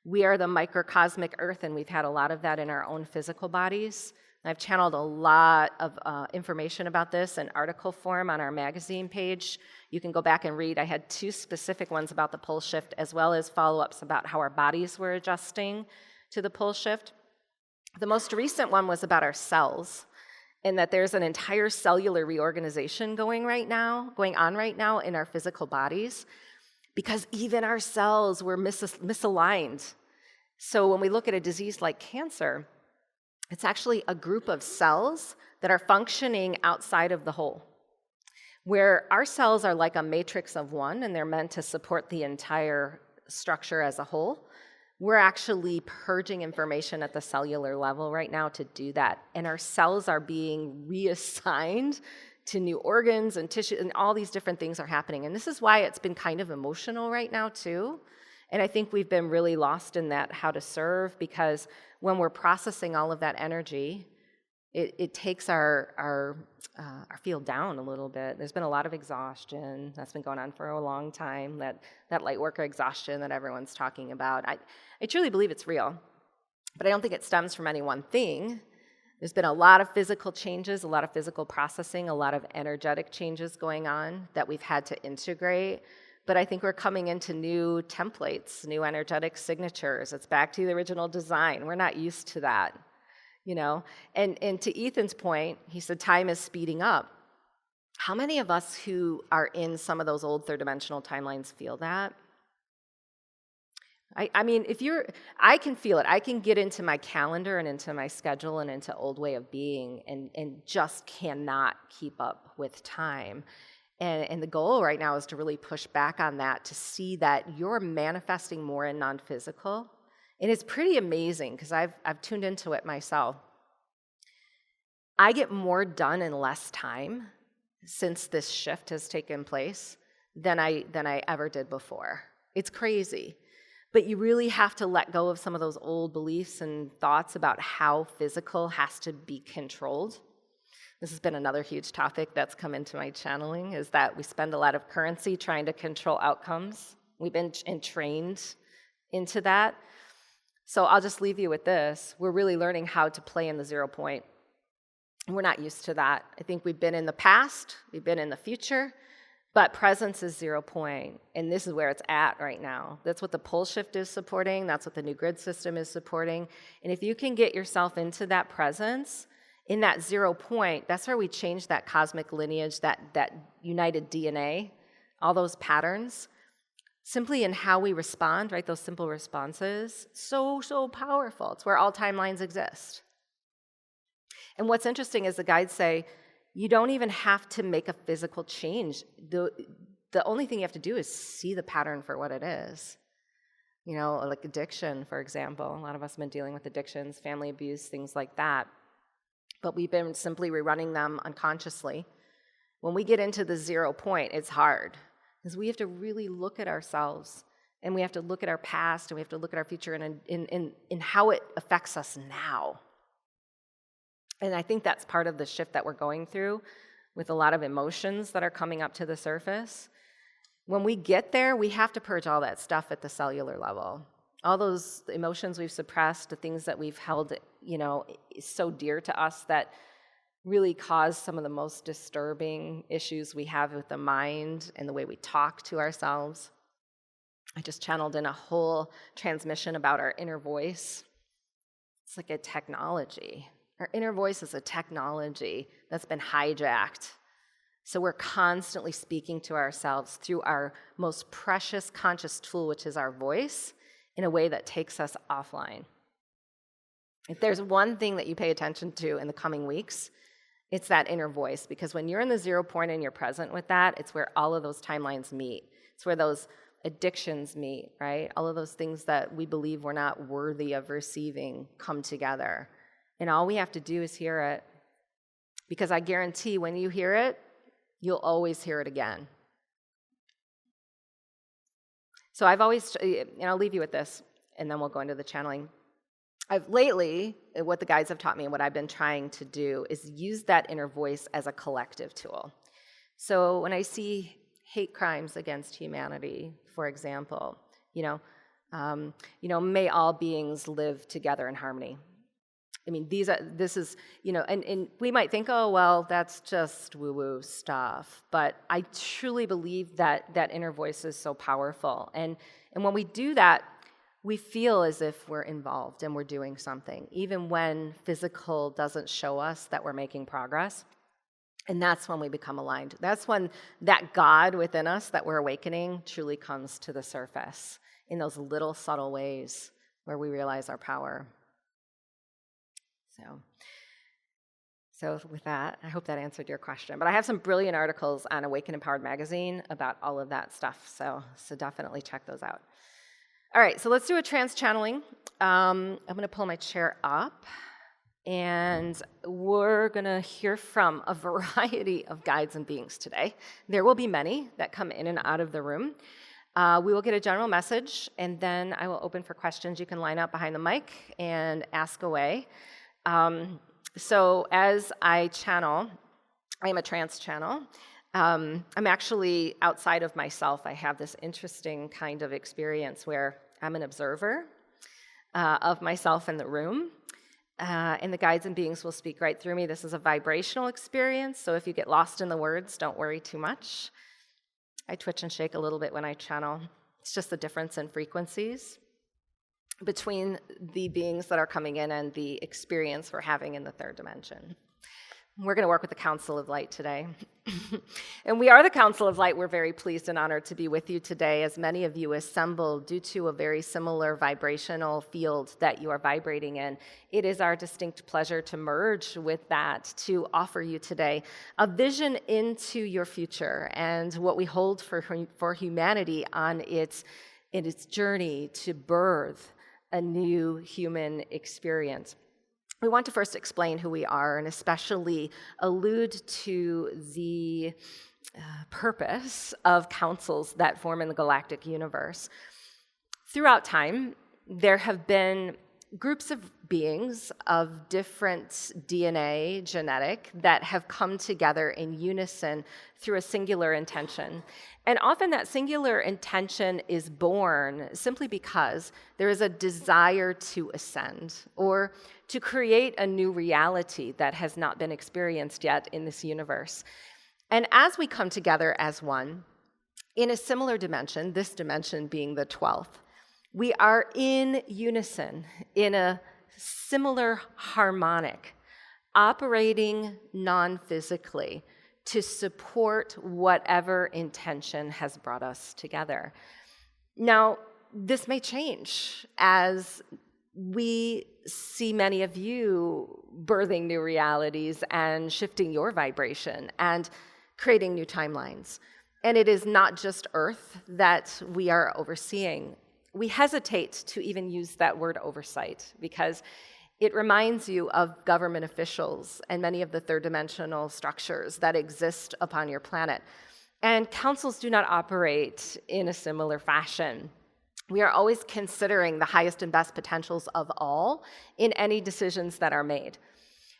We are the microcosmic earth, and we've had a lot of that in our own physical bodies. I've channeled a lot of information about this in article form on our magazine page. You can go back and read. I had 2 specific ones about the pole shift, as well as follow-ups about how our bodies were adjusting to the pole shift. The most recent one was about our cells, and that there's an entire cellular reorganization going on right now in our physical bodies, because even our cells were misaligned. So when we look at a disease like cancer, it's actually a group of cells that are functioning outside of the whole, where our cells are like a matrix of one, and they're meant to support the entire structure as a whole. We're actually purging information at the cellular level right now to do that, and our cells are being reassigned to new organs and tissue, and all these different things are happening. And this is why it's been kind of emotional right now, too. And I think we've been really lost in that how to serve, because when we're processing all of that energy, it takes our field down a little bit. There's been a lot of exhaustion that's been going on for a long time, that light worker exhaustion that everyone's talking about. I truly believe it's real, but I don't think it stems from any one thing. There's been a lot of physical changes, a lot of physical processing, a lot of energetic changes going on that we've had to integrate. But I think we're coming into new templates, new energetic signatures. It's back to the original design. We're not used to that, you know? And to Ethan's point, he said time is speeding up. How many of us who are in some of those old third-dimensional timelines feel that? I mean, I can feel it. I can get into my calendar and into my schedule and into old way of being and just cannot keep up with time. And the goal right now is to really push back on that, to see that you're manifesting more in non-physical. And it's pretty amazing, because I've tuned into it myself. I get more done in less time since this shift has taken place than I ever did before. It's crazy. But you really have to let go of some of those old beliefs and thoughts about how physical has to be controlled. This has been another huge topic that's come into my channeling, is that we spend a lot of currency trying to control outcomes. We've been trained into that. So I'll just leave you with this. We're really learning how to play in the 0 point. We're not used to that. I think we've been in the past, we've been in the future, but presence is 0 point, and this is where it's at right now. That's what the pole shift is supporting. That's what the new grid system is supporting. And if you can get yourself into that presence, in that 0 point, that's where we change that cosmic lineage, that united DNA, all those patterns, simply in how we respond, right? Those simple responses, so powerful. It's where all timelines exist. And what's interesting is the guides say, you don't even have to make a physical change. The only thing you have to do is see the pattern for what it is. You know, like addiction, for example. A lot of us have been dealing with addictions, family abuse, things like that. But we've been simply rerunning them unconsciously. When we get into the 0 point, it's hard, because we have to really look at ourselves, and we have to look at our past, and we have to look at our future, and in how it affects us now. And I think that's part of the shift that we're going through, with a lot of emotions that are coming up to the surface. When we get there, we have to purge all that stuff at the cellular level. All those emotions we've suppressed, the things that we've held, you know, so dear to us, that really cause some of the most disturbing issues we have with the mind and the way we talk to ourselves. I just channeled in a whole transmission about our inner voice. It's like a technology. Our inner voice is a technology that's been hijacked. So we're constantly speaking to ourselves through our most precious conscious tool, which is our voice, in a way that takes us offline. If there's one thing that you pay attention to in the coming weeks, it's that inner voice, because when you're in the 0 point and you're present with that, it's where all of those timelines meet. It's where those addictions meet, right? All of those things that we believe we're not worthy of receiving come together. And all we have to do is hear it, because I guarantee when you hear it, you'll always hear it again. So I've always, and I'll leave you with this, and then we'll go into the channeling. Lately, what the guides have taught me and what I've been trying to do is use that inner voice as a collective tool. So when I see hate crimes against humanity, for example, you know, May all beings live together in harmony. I mean, this is, and we might think, oh, well, that's just woo-woo stuff. But I truly believe that inner voice is so powerful. And when we do that, we feel as if we're involved and we're doing something, even when physical doesn't show us that we're making progress. And that's when we become aligned. That's when that God within us that we're awakening truly comes to the surface in those little subtle ways where we realize our power. So with that, I hope that answered your question. But I have some brilliant articles on Awaken Empowered Magazine about all of that stuff. So definitely check those out. All right, so let's do a trance channeling. I'm going to pull my chair up, and we're going to hear from a variety of guides and beings today. There will be many that come in and out of the room. We will get a general message, and then I will open for questions. You can line up behind the mic and ask away. So as I channel, I am a trance channel. I'm actually outside of myself. I have this interesting kind of experience where I'm an observer of myself in the room, and the guides and beings will speak right through me. This is a vibrational experience, so if you get lost in the words, don't worry too much. I twitch and shake a little bit when I channel. It's just the difference in frequencies between the beings that are coming in and the experience we're having in the third dimension. We're going to work with the Council of Light today. And we are the Council of Light. We're very pleased and honored to be with you today, as many of you assembled due to a very similar vibrational field that you are vibrating in. It is our distinct pleasure to merge with that, to offer you today a vision into your future and what we hold for humanity on its journey to birth a new human experience. We want to first explain who we are and especially allude to the purpose of councils that form in the galactic universe. Throughout time, there have been groups of beings of different DNA genetic that have come together in unison through a singular intention. And often that singular intention is born simply because there is a desire to ascend or to create a new reality that has not been experienced yet in this universe. And as we come together as one, in a similar dimension, this dimension being the 12th, we are in unison, in a similar harmonic, operating non-physically to support whatever intention has brought us together. Now, this may change as we see many of you birthing new realities and shifting your vibration and creating new timelines. And it is not just Earth that we are overseeing. We hesitate to even use that word oversight because it reminds you of government officials and many of the third dimensional structures that exist upon your planet. And councils do not operate in a similar fashion. We are always considering the highest and best potentials of all in any decisions that are made.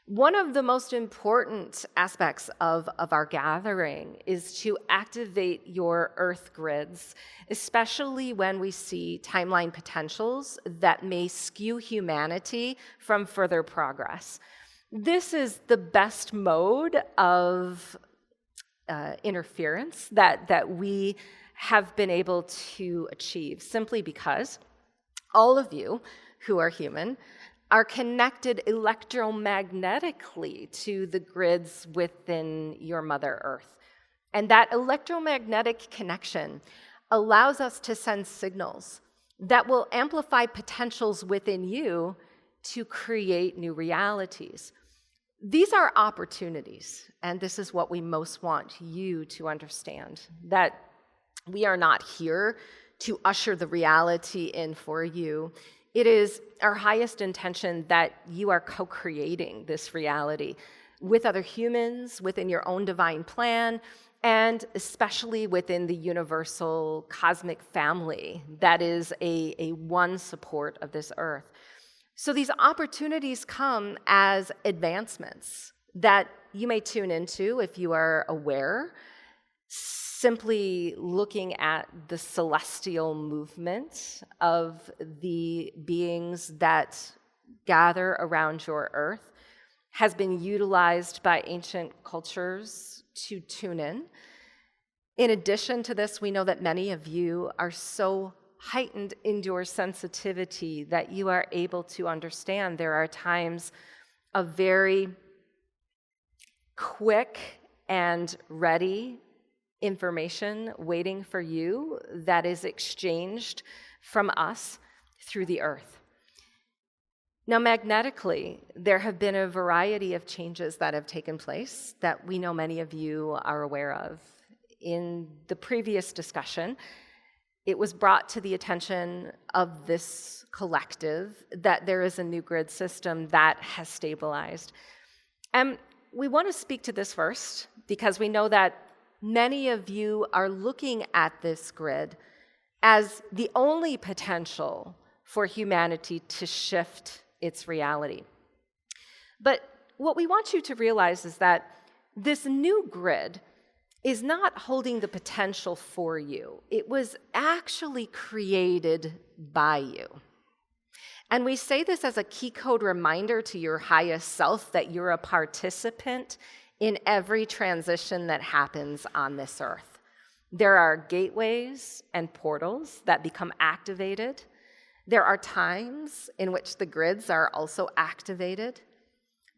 One of the most important aspects of our gathering is to activate your Earth grids, especially when we see timeline potentials that may skew humanity from further progress. This is the best mode of interference that we have been able to achieve, simply because all of you who are human are connected electromagnetically to the grids within your Mother Earth. And that electromagnetic connection allows us to send signals that will amplify potentials within you to create new realities. These are opportunities, and this is what we most want you to understand, that we are not here to usher the reality in for you. It is our highest intention that you are co-creating this reality with other humans, within your own divine plan, and especially within the universal cosmic family that is a one support of this earth. So these opportunities come as advancements that you may tune into if you are aware, simply looking at the celestial movement of the beings that gather around your earth has been utilized by ancient cultures to tune in. In addition to this, we know that many of you are so heightened in your sensitivity that you are able to understand there are times of very quick and ready information waiting for you that is exchanged from us through the earth. Now, magnetically, there have been a variety of changes that have taken place that we know many of you are aware of. In the previous discussion, it was brought to the attention of this collective that there is a new grid system that has stabilized. And we want to speak to this first because we know that many of you are looking at this grid as the only potential for humanity to shift its reality. But what we want you to realize is that this new grid is not holding the potential for you. It was actually created by you. And we say this as a key code reminder to your highest self that you're a participant in every transition that happens on this earth. There are gateways and portals that become activated. There are times in which the grids are also activated.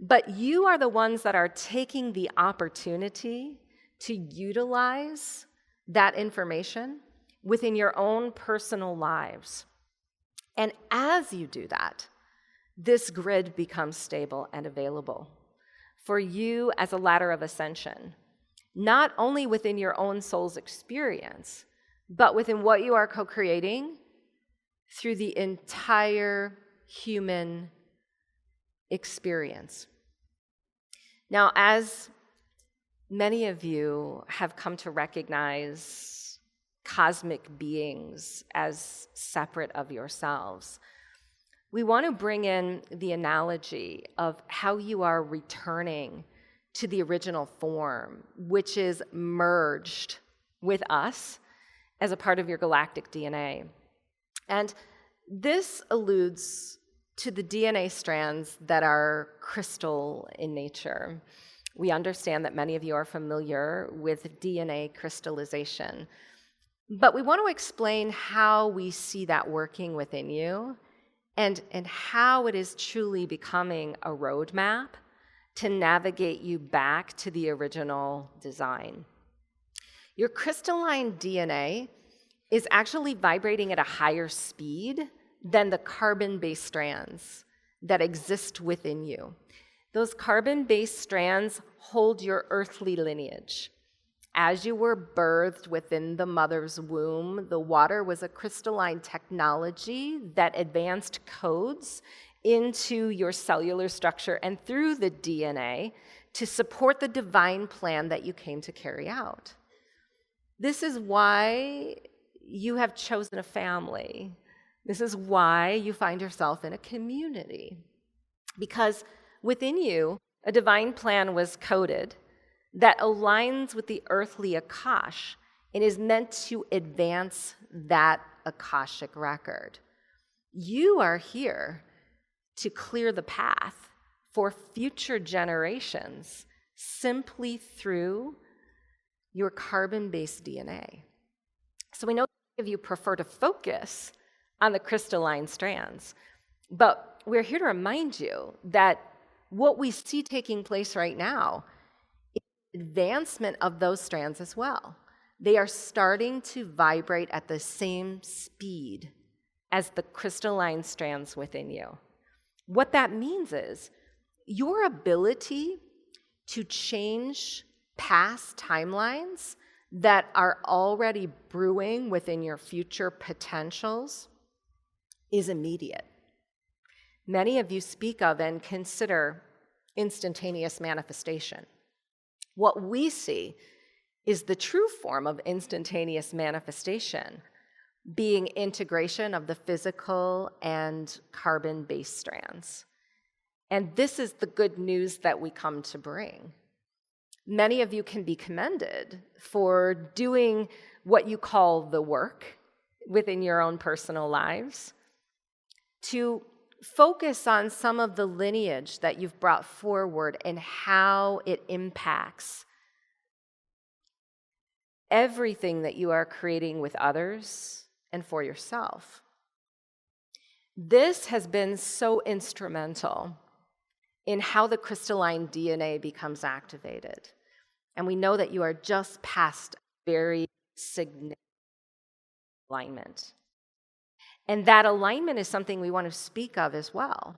But you are the ones that are taking the opportunity to utilize that information within your own personal lives. And as you do that, this grid becomes stable and available for you as a ladder of ascension, not only within your own soul's experience, but within what you are co-creating through the entire human experience. Now, as many of you have come to recognize cosmic beings as separate of yourselves, we want to bring in the analogy of how you are returning to the original form, which is merged with us as a part of your galactic DNA. And this alludes to the DNA strands that are crystal in nature. We understand that many of you are familiar with DNA crystallization, but we want to explain how we see that working within you and how it is truly becoming a roadmap to navigate you back to the original design. Your crystalline DNA is actually vibrating at a higher speed than the carbon-based strands that exist within you. Those carbon-based strands hold your earthly lineage. As you were birthed within the mother's womb, the water was a crystalline technology that advanced codes into your cellular structure and through the DNA to support the divine plan that you came to carry out. This is why you have chosen a family. This is why you find yourself in a community. Because within you, a divine plan was coded that aligns with the earthly Akash and is meant to advance that Akashic record. You are here to clear the path for future generations simply through your carbon-based DNA. So we know many of you prefer to focus on the crystalline strands, but we're here to remind you that what we see taking place right now is advancement of those strands as well. They are starting to vibrate at the same speed as the crystalline strands within you. What that means is your ability to change past timelines that are already brewing within your future potentials is immediate. Many of you speak of and consider instantaneous manifestation. What we see is the true form of instantaneous manifestation being integration of the physical and carbon-based strands. And this is the good news that we come to bring. Many of you can be commended for doing what you call the work within your own personal lives, to focus on some of the lineage that you've brought forward and how it impacts everything that you are creating with others and for yourself. This has been so instrumental in how the crystalline DNA becomes activated. And we know that you are just past very significant alignment. And that alignment is something we want to speak of as well.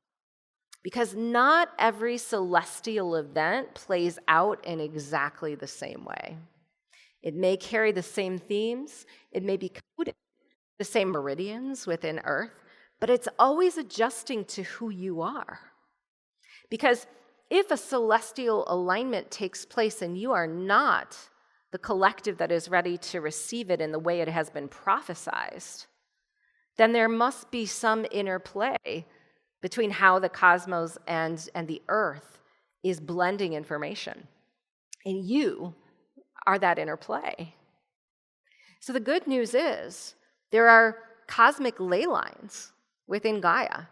Because not every celestial event plays out in exactly the same way. It may carry the same themes, it may be coded the same meridians within Earth, but it's always adjusting to who you are. Because if a celestial alignment takes place and you are not the collective that is ready to receive it in the way it has been prophesized, then there must be some interplay between how the cosmos and the Earth is blending information. And you are that interplay. So the good news is there are cosmic ley lines within Gaia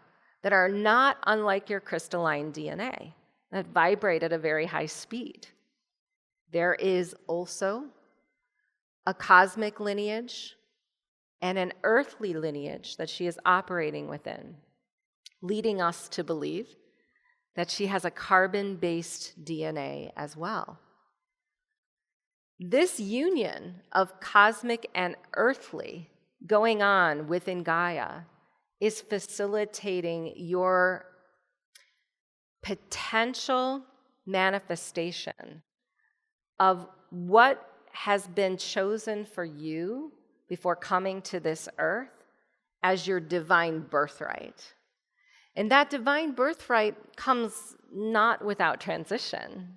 that are not unlike your crystalline DNA, that vibrate at a very high speed. There is also a cosmic lineage and an earthly lineage that she is operating within, leading us to believe that she has a carbon-based DNA as well. This union of cosmic and earthly going on within Gaia is facilitating your potential manifestation of what has been chosen for you before coming to this earth as your divine birthright. And that divine birthright comes not without transition,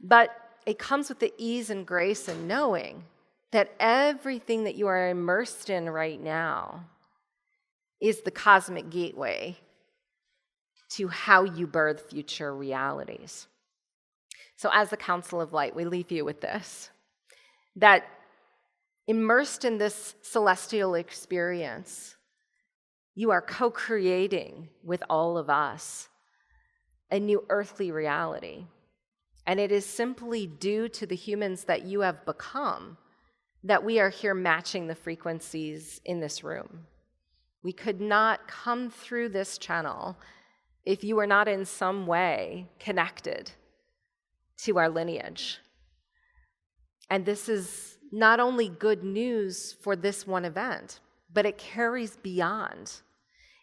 but it comes with the ease and grace and knowing that everything that you are immersed in right now is the cosmic gateway to how you birth future realities. So as the Council of Light, we leave you with this, that immersed in this celestial experience, you are co-creating with all of us a new earthly reality. And it is simply due to the humans that you have become that we are here matching the frequencies in this room. We could not come through this channel if you were not in some way connected to our lineage. And this is not only good news for this one event, but it carries beyond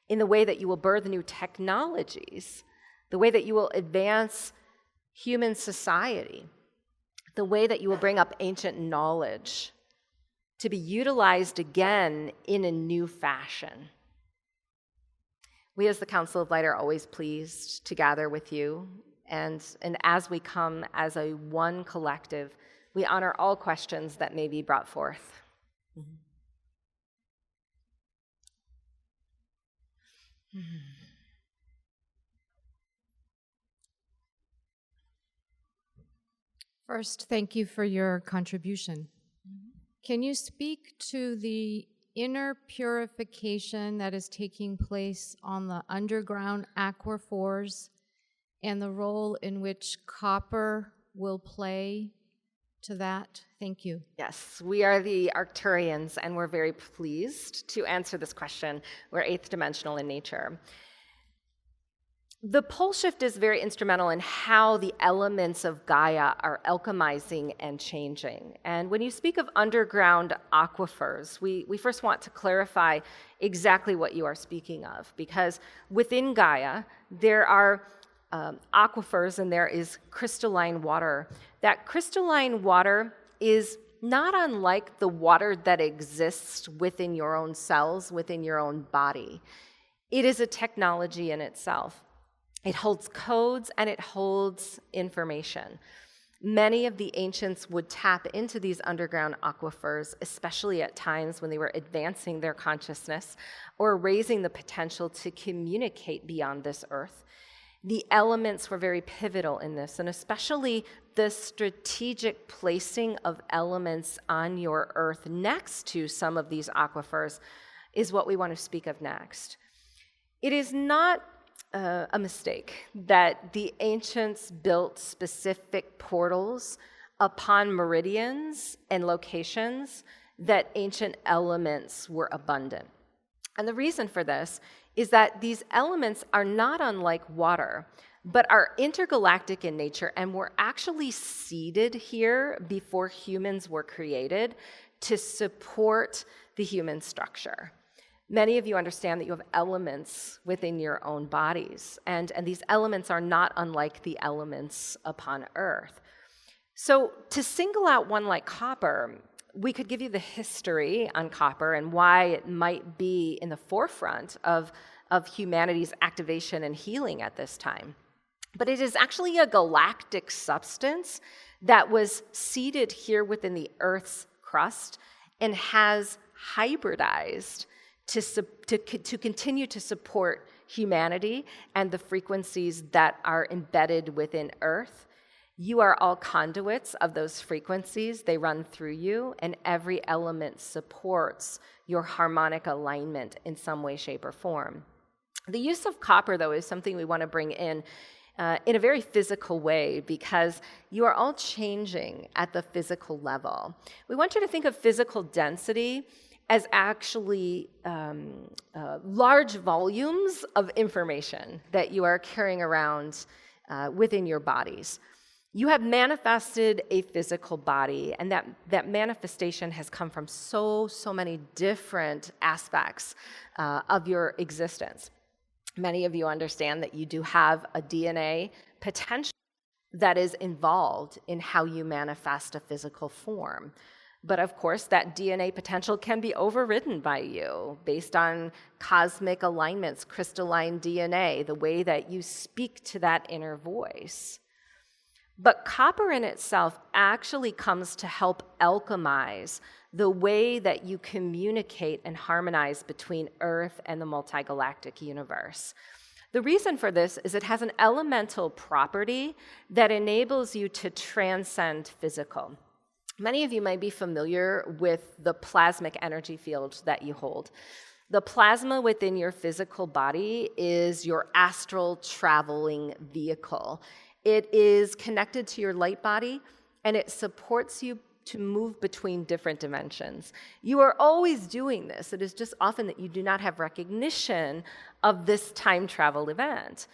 in the way that you will birth new technologies, the way that you will advance human society, the way that you will bring up ancient knowledge to be utilized again in a new fashion. We as the Council of Light are always pleased to gather with you, and as we come as a one collective, we honor all questions that may be brought forth. First, thank you for your contribution. Can you speak to the inner purification that is taking place on the underground aquifers and the role in which copper will play to that? Thank you. Yes, we are the Arcturians, and we're very pleased to answer this question. We're eighth dimensional in nature. The pole shift is very instrumental in how the elements of Gaia are alchemizing and changing. And when you speak of underground aquifers, we first want to clarify exactly what you are speaking of, because within Gaia, there are aquifers and there is crystalline water. That crystalline water is not unlike the water that exists within your own cells, within your own body. It is a technology in itself. It holds codes and it holds information. Many of the ancients would tap into these underground aquifers, especially at times when they were advancing their consciousness or raising the potential to communicate beyond this earth. The elements were very pivotal in this, and especially the strategic placing of elements on your Earth next to some of these aquifers is what we want to speak of next. It is not a mistake that the ancients built specific portals upon meridians and locations that ancient elements were abundant. And the reason for this is that these elements are not unlike water, but are intergalactic in nature and were actually seeded here before humans were created to support the human structure. Many of you understand that you have elements within your own bodies, and these elements are not unlike the elements upon Earth. So to single out one like copper, we could give you the history on copper and why it might be in the forefront of humanity's activation and healing at this time. But it is actually a galactic substance that was seeded here within the Earth's crust and has hybridized to continue to support humanity and the frequencies that are embedded within Earth. You are all conduits of those frequencies. They run through you, and every element supports your harmonic alignment in some way, shape, or form. The use of copper, though, is something we want to bring in a very physical way, because you are all changing at the physical level. We want you to think of physical density as actually large volumes of information that you are carrying around within your bodies. You have manifested a physical body, and that manifestation has come from so many different aspects of your existence. Many of you understand that you do have a DNA potential that is involved in how you manifest a physical form. But of course, that DNA potential can be overridden by you based on cosmic alignments, crystalline DNA, the way that you speak to that inner voice. But copper in itself actually comes to help alchemize the way that you communicate and harmonize between Earth and the multigalactic universe. The reason for this is it has an elemental property that enables you to transcend physical. Many of you might be familiar with the plasmic energy field that you hold. The plasma within your physical body is your astral traveling vehicle. It is connected to your light body, and it supports you to move between different dimensions. You are always doing this. It is just often that you do not have recognition of this time travel event.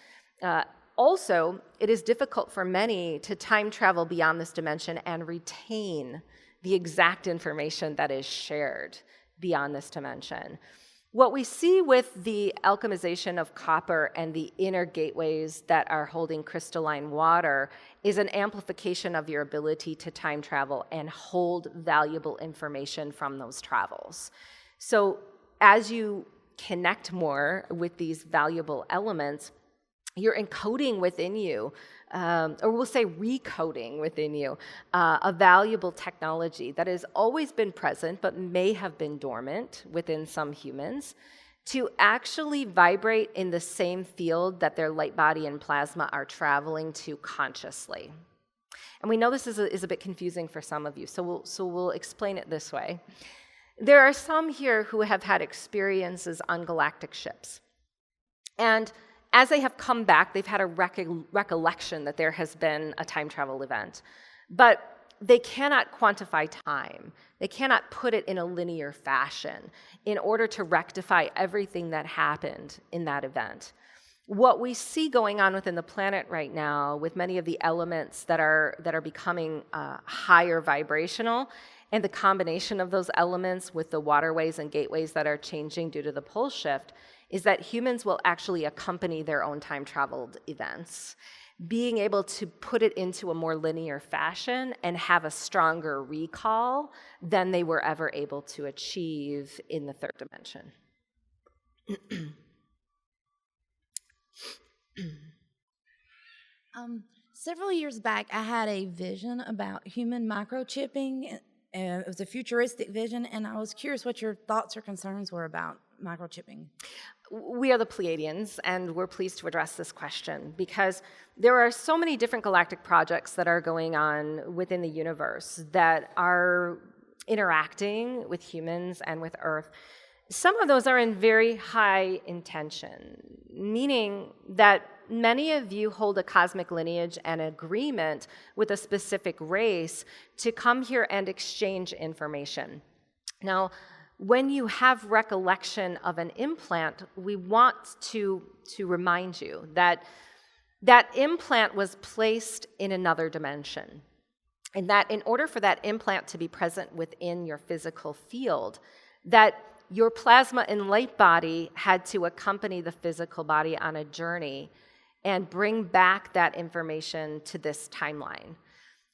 Also, it is difficult for many to time travel beyond this dimension and retain the exact information that is shared beyond this dimension. What we see with the alchemization of copper and the inner gateways that are holding crystalline water is an amplification of your ability to time travel and hold valuable information from those travels. So as you connect more with these valuable elements, you're encoding within you, or we'll say recoding within you, a valuable technology that has always been present but may have been dormant within some humans, to actually vibrate in the same field that their light body and plasma are traveling to consciously. And we know this is a bit confusing for some of you, so we'll explain it this way. There are some here who have had experiences on galactic ships. And as they have come back, they've had a recollection that there has been a time travel event. But they cannot quantify time. They cannot put it in a linear fashion in order to rectify everything that happened in that event. What we see going on within the planet right now, with many of the elements that are becoming higher vibrational, and the combination of those elements with the waterways and gateways that are changing due to the pole shift, is that humans will actually accompany their own time-traveled events, being able to put it into a more linear fashion and have a stronger recall than they were ever able to achieve in the third dimension. Several years back, I had a vision about human microchipping. It was a futuristic vision, and I was curious what your thoughts or concerns were about microchipping. we are the Pleiadians, and we're pleased to address this question because there are so many different galactic projects that are going on within the universe that are interacting with humans and with Earth. Some of those are in very high intention, meaning that many of you hold a cosmic lineage and agreement with a specific race to come here and exchange information. Now, when you have recollection of an implant, we want to remind you that that implant was placed in another dimension, and that in order for that implant to be present within your physical field, that your plasma and light body had to accompany the physical body on a journey and bring back that information to this timeline.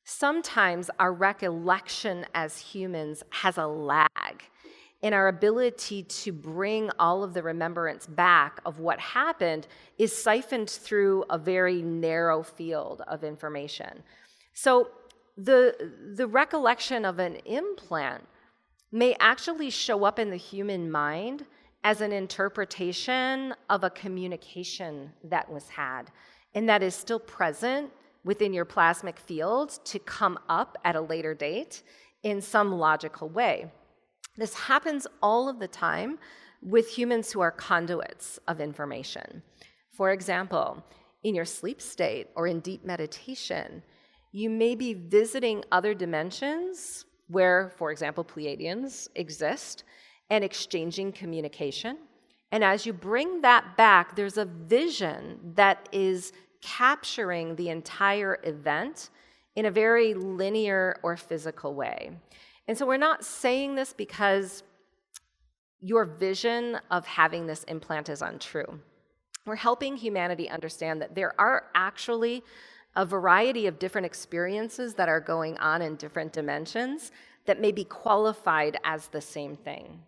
Sometimes our recollection as humans has a lag in our ability to bring all of the remembrance back of what happened is siphoned through a very narrow field of information. So the recollection of an implant may actually show up in the human mind as an interpretation of a communication that was had, and that is still present within your plasmic field to come up at a later date in some logical way. This happens all of the time with humans who are conduits of information. For example, in your sleep state or in deep meditation, you may be visiting other dimensions where, for example, Pleiadians exist and exchanging communication. And as you bring that back, there's a vision that is capturing the entire event in a very linear or physical way. And so we're not saying this because your vision of having this implant is untrue. We're helping humanity understand that there are actually a variety of different experiences that are going on in different dimensions that may be qualified as the same thing.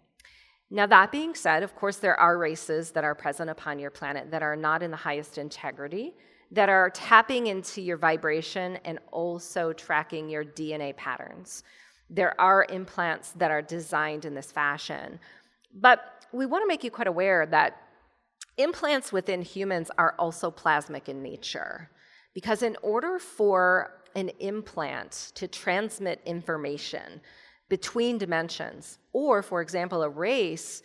Now, that being said, of course, there are races that are present upon your planet that are not in the highest integrity, that are tapping into your vibration and also tracking your DNA patterns. There are implants that are designed in this fashion. But we want to make you quite aware that implants within humans are also plasmic in nature. Because in order for an implant to transmit information between dimensions, or, for example, a race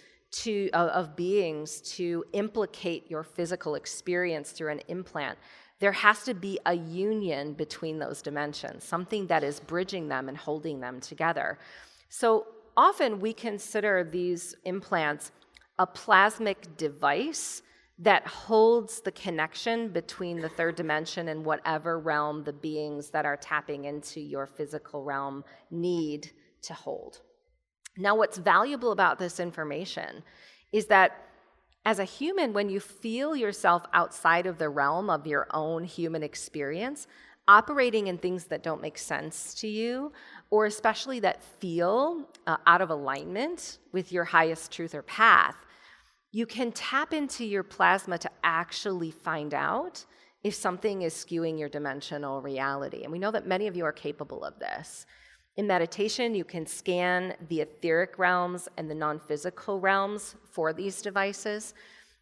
of beings to implicate your physical experience through an implant, there has to be a union between those dimensions, something that is bridging them and holding them together. So often we consider these implants a plasmic device that holds the connection between the third dimension and whatever realm the beings that are tapping into your physical realm need to hold. Now, what's valuable about this information is that as a human, when you feel yourself outside of the realm of your own human experience, operating in things that don't make sense to you, or especially that feel out of alignment with your highest truth or path, you can tap into your plasma to actually find out if something is skewing your dimensional reality. And we know that many of you are capable of this. In meditation, you can scan the etheric realms and the non-physical realms for these devices,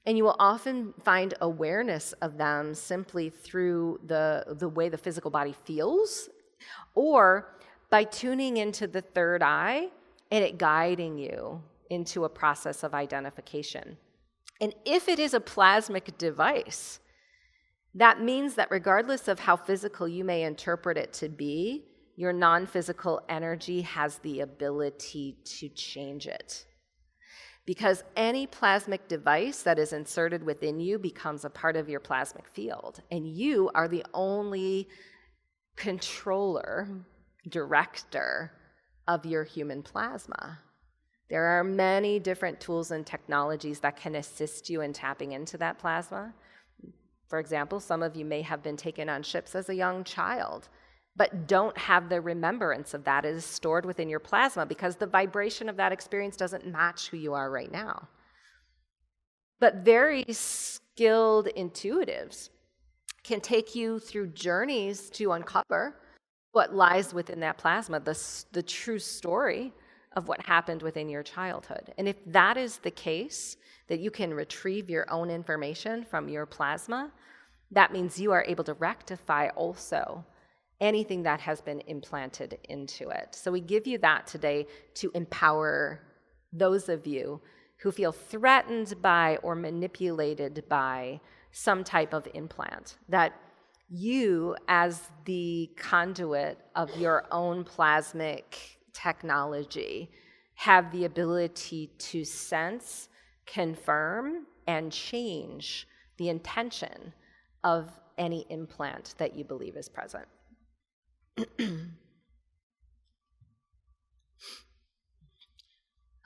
and you will often find awareness of them simply through the way the physical body feels, or by tuning into the third eye and it guiding you into a process of identification. And if it is a plasmic device, that means that regardless of how physical you may interpret it to be, your non-physical energy has the ability to change it. Because any plasmic device that is inserted within you becomes a part of your plasmic field, and you are the only controller, director of your human plasma. There are many different tools and technologies that can assist you in tapping into that plasma. For example, some of you may have been taken on ships as a young child, but don't have the remembrance of that. It is stored within your plasma because the vibration of that experience doesn't match who you are right now. But very skilled intuitives can take you through journeys to uncover what lies within that plasma, the true story of what happened within your childhood. And if that is the case, that you can retrieve your own information from your plasma, that means you are able to rectify also anything that has been implanted into it. So we give you that today to empower those of you who feel threatened by or manipulated by some type of implant, that you, as the conduit of your own plasmic technology, have the ability to sense, confirm, and change the intention of any implant that you believe is present.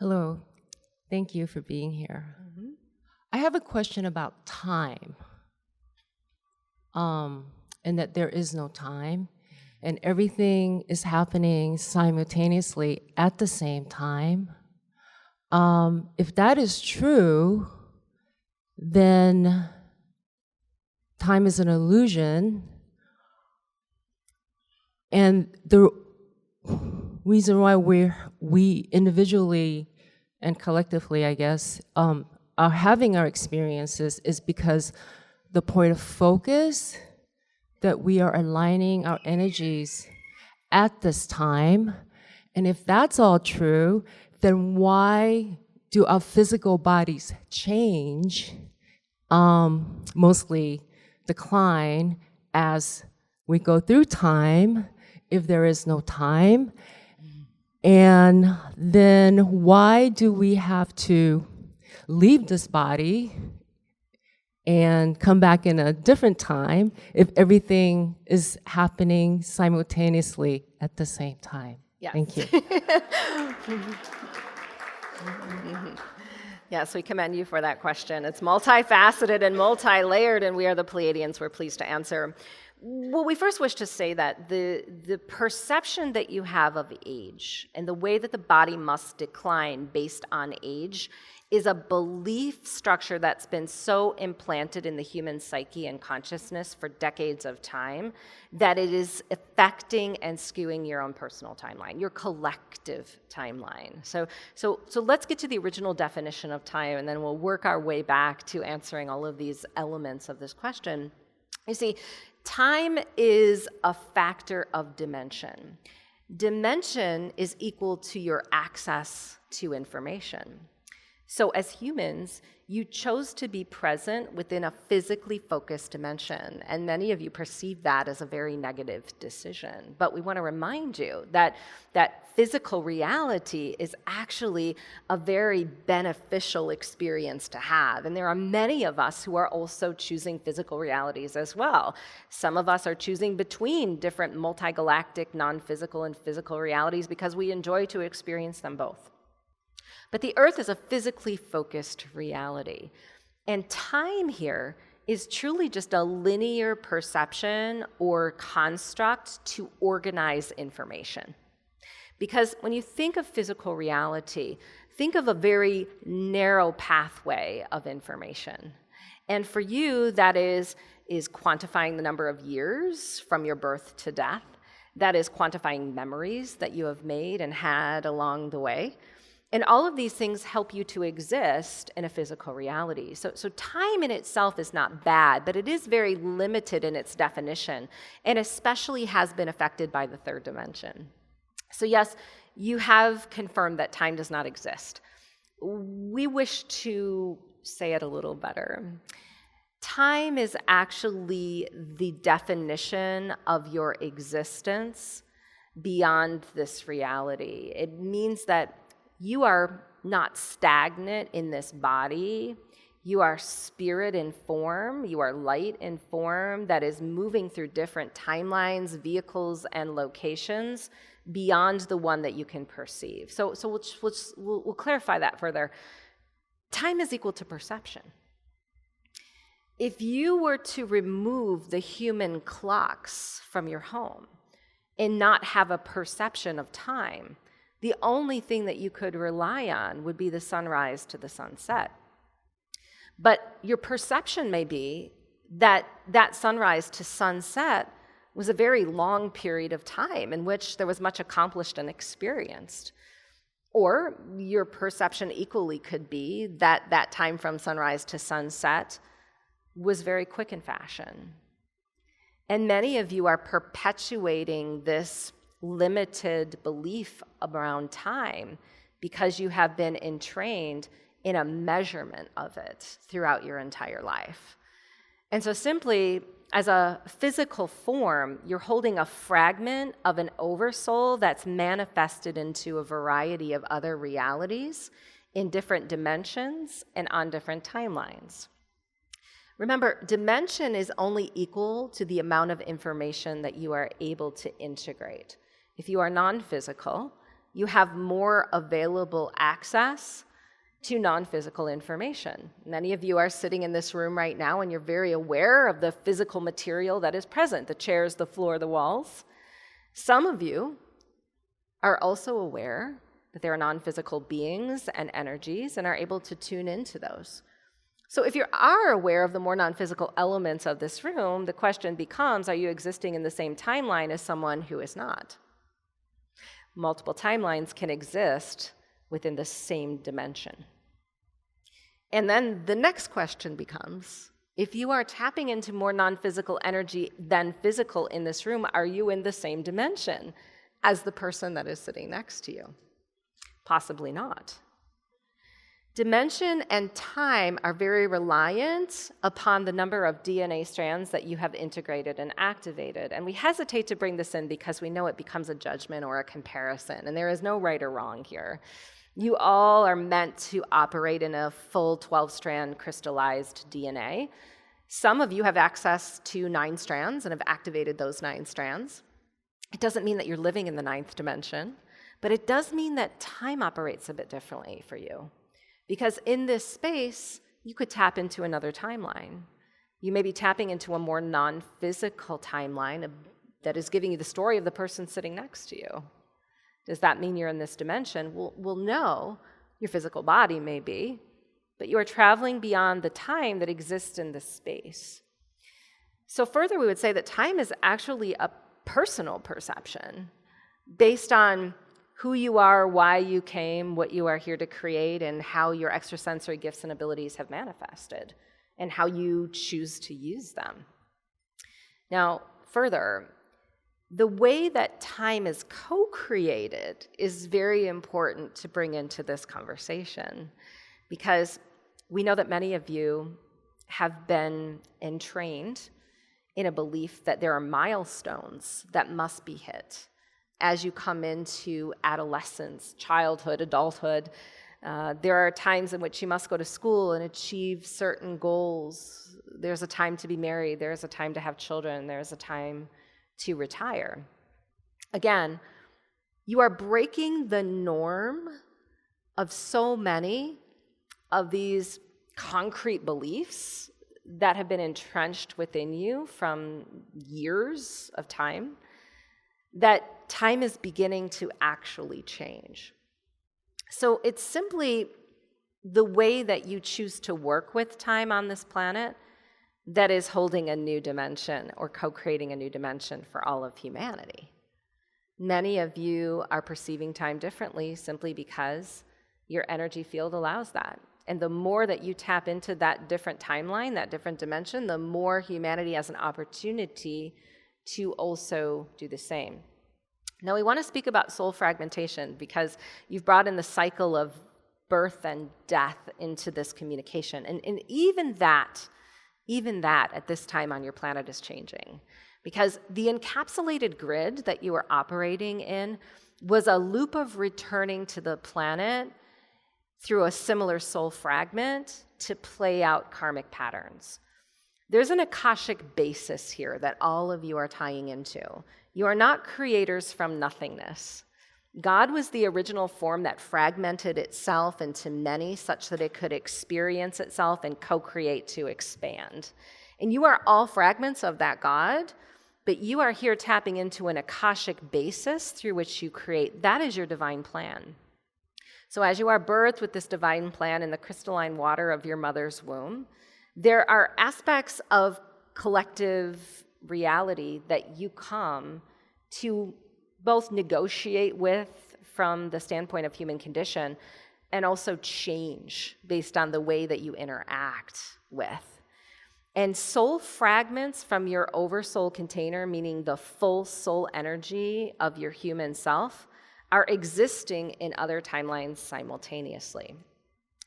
Hello. Thank you for being here. Mm-hmm. I have a question about time, and that there is no time, and everything is happening simultaneously at the same time. If that is true, then time is an illusion, and the reason why we individually and collectively, I guess, are having our experiences is because the point of focus that we are aligning our energies at this time. And if that's all true, then why do our physical bodies change, mostly decline as we go through time, if there is no time? And then why do we have to leave this body and come back in a different time if everything is happening simultaneously at the same time? Yes. Thank you. Yes, we commend you for that question. It's multifaceted and multi-layered, and we are the Pleiadians. We're pleased to answer. Well, we first wish to say that the perception that you have of age and the way that the body must decline based on age is a belief structure that's been so implanted in the human psyche and consciousness for decades of time that it is affecting and skewing your own personal timeline, your collective timeline. So let's get to the original definition of time, and then we'll work our way back to answering all of these elements of this question. You see, time is a factor of dimension. Dimension is equal to your access to information. So as humans, you chose to be present within a physically focused dimension, and many of you perceive that as a very negative decision. But we want to remind you that physical reality is actually a very beneficial experience to have. And there are many of us who are also choosing physical realities as well. Some of us are choosing between different multi-galactic, non-physical and physical realities because we enjoy to experience them both. But the Earth is a physically focused reality. And time here is truly just a linear perception or construct to organize information. Because when you think of physical reality, think of a very narrow pathway of information. And for you, that is quantifying the number of years from your birth to death. That is quantifying memories that you have made and had along the way. And all of these things help you to exist in a physical reality. So time in itself is not bad, but it is very limited in its definition, and especially has been affected by the third dimension. So yes, you have confirmed that time does not exist. We wish to say it a little better. Time is actually the definition of your existence beyond this reality. It means that you are not stagnant in this body. You are spirit in form. You are light in form that is moving through different timelines, vehicles, and locations beyond the one that you can perceive. So we'll clarify that further. Time is equal to perception. If you were to remove the human clocks from your home and not have a perception of time, the only thing that you could rely on would be the sunrise to the sunset. But your perception may be that that sunrise to sunset was a very long period of time in which there was much accomplished and experienced. Or your perception equally could be that that time from sunrise to sunset was very quick in fashion. And many of you are perpetuating this limited belief around time because you have been entrained in a measurement of it throughout your entire life. And so simply, as a physical form, you're holding a fragment of an oversoul that's manifested into a variety of other realities in different dimensions and on different timelines. Remember, dimension is only equal to the amount of information that you are able to integrate. If you are non-physical, you have more available access to non-physical information. Many of you are sitting in this room right now and you're very aware of the physical material that is present, the chairs, the floor, the walls. Some of you are also aware that there are non-physical beings and energies and are able to tune into those. So if you are aware of the more non-physical elements of this room, the question becomes, are you existing in the same timeline as someone who is not? Multiple timelines can exist within the same dimension. And then the next question becomes, if you are tapping into more non-physical energy than physical in this room, are you in the same dimension as the person that is sitting next to you? Possibly not. Dimension and time are very reliant upon the number of DNA strands that you have integrated and activated. And we hesitate to bring this in because we know it becomes a judgment or a comparison, and there is no right or wrong here. You all are meant to operate in a full 12-strand crystallized DNA. Some of you have access to 9 strands and have activated those 9 strands. It doesn't mean that you're living in the 9th dimension, but it does mean that time operates a bit differently for you. Because in this space, you could tap into another timeline. You may be tapping into a more non-physical timeline that is giving you the story of the person sitting next to you. Does that mean you're in this dimension? Well, no, your physical body may be, but you are traveling beyond the time that exists in this space. So further, we would say that time is actually a personal perception based on who you are, why you came, what you are here to create, and how your extrasensory gifts and abilities have manifested, and how you choose to use them. Now, further, the way that time is co-created is very important to bring into this conversation, because we know that many of you have been entrained in a belief that there are milestones that must be hit as you come into adolescence, childhood, adulthood. There are times in which you must go to school and achieve certain goals. There's a time to be married. There's a time to have children. There's a time to retire. Again, you are breaking the norm of so many of these concrete beliefs that have been entrenched within you from years of time, that time is beginning to actually change. So it's simply the way that you choose to work with time on this planet that is holding a new dimension or co-creating a new dimension for all of humanity. Many of you are perceiving time differently simply because your energy field allows that. And the more that you tap into that different timeline, that different dimension, the more humanity has an opportunity to also do the same. Now, we want to speak about soul fragmentation because you've brought in the cycle of birth and death into this communication. And even that at this time on your planet is changing, because the encapsulated grid that you are operating in was a loop of returning to the planet through a similar soul fragment to play out karmic patterns. There's an Akashic basis here that all of you are tying into. You are not creators from nothingness. God was the original form that fragmented itself into many such that it could experience itself and co-create to expand. And you are all fragments of that God, but you are here tapping into an Akashic basis through which you create. That is your divine plan. So as you are birthed with this divine plan in the crystalline water of your mother's womb, there are aspects of collective reality that you come to both negotiate with from the standpoint of human condition and also change based on the way that you interact with. And soul fragments from your oversoul container, meaning the full soul energy of your human self, are existing in other timelines simultaneously.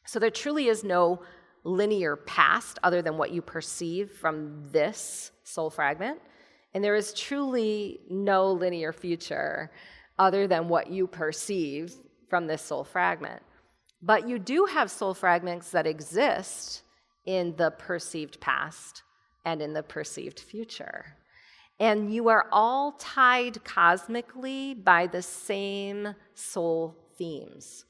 So there truly is no linear past other than what you perceive from this soul fragment. And there is truly no linear future other than what you perceive from this soul fragment. But you do have soul fragments that exist in the perceived past and in the perceived future. And you are all tied cosmically by the same soul themes.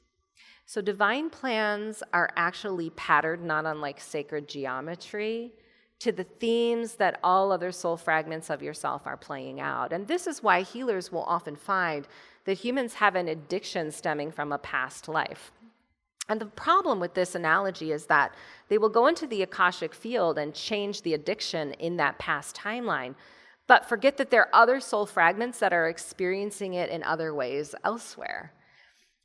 So divine plans are actually patterned, not unlike sacred geometry, to the themes that all other soul fragments of yourself are playing out. And this is why healers will often find that humans have an addiction stemming from a past life. And the problem with this analogy is that they will go into the Akashic field and change the addiction in that past timeline, but forget that there are other soul fragments that are experiencing it in other ways elsewhere.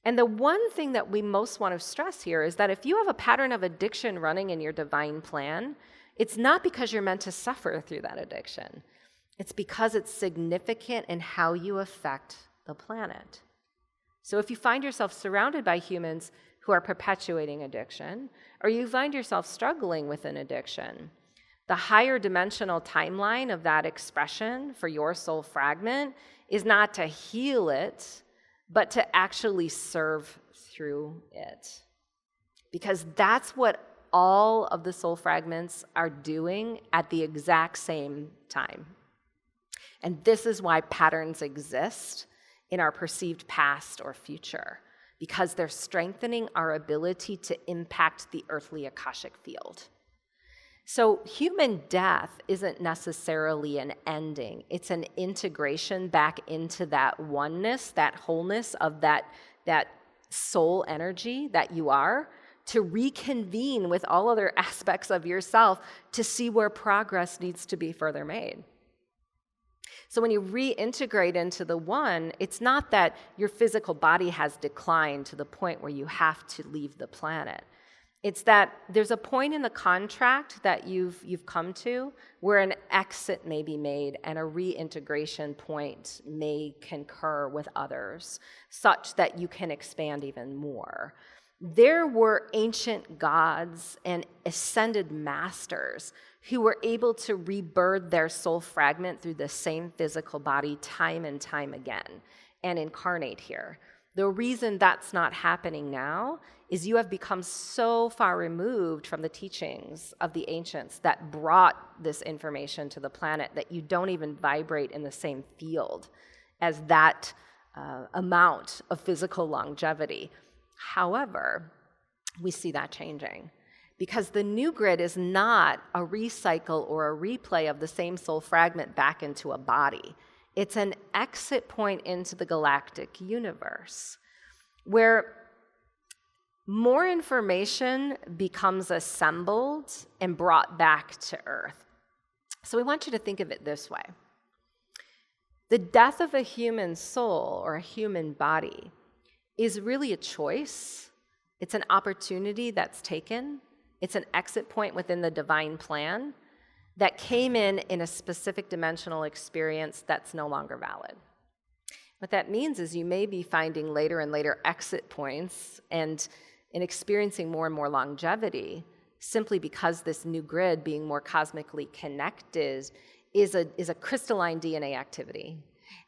And the one thing that we most want to stress here is that if you have a pattern of addiction running in your divine plan, it's not because you're meant to suffer through that addiction. It's because it's significant in how you affect the planet. So if you find yourself surrounded by humans who are perpetuating addiction, or you find yourself struggling with an addiction, the higher dimensional timeline of that expression for your soul fragment is not to heal it, but to actually serve through it. Because that's what all of the soul fragments are doing at the exact same time. And this is why patterns exist in our perceived past or future, because they're strengthening our ability to impact the earthly Akashic field. So human death isn't necessarily an ending. It's an integration back into that oneness, that wholeness of that soul energy that you are, to reconvene with all other aspects of yourself to see where progress needs to be further made. So when you reintegrate into the one, it's not that your physical body has declined to the point where you have to leave the planet. It's that there's a point in the contract that you've come to where an exit may be made and a reintegration point may concur with others, such that you can expand even more. There were ancient gods and ascended masters who were able to rebirth their soul fragment through the same physical body time and time again and incarnate here. The reason that's not happening now is you have become so far removed from the teachings of the ancients that brought this information to the planet that you don't even vibrate in the same field as that amount of physical longevity. However, we see that changing because the new grid is not a recycle or a replay of the same soul fragment back into a body. It's an exit point into the galactic universe where more information becomes assembled and brought back to Earth. So we want you to think of it this way. The death of a human soul or a human body is really a choice. It's an opportunity that's taken. It's an exit point within the divine plan that came in a specific dimensional experience that's no longer valid. What that means is you may be finding later and later exit points and experiencing more and more longevity simply because this new grid, being more cosmically connected, is a crystalline DNA activity.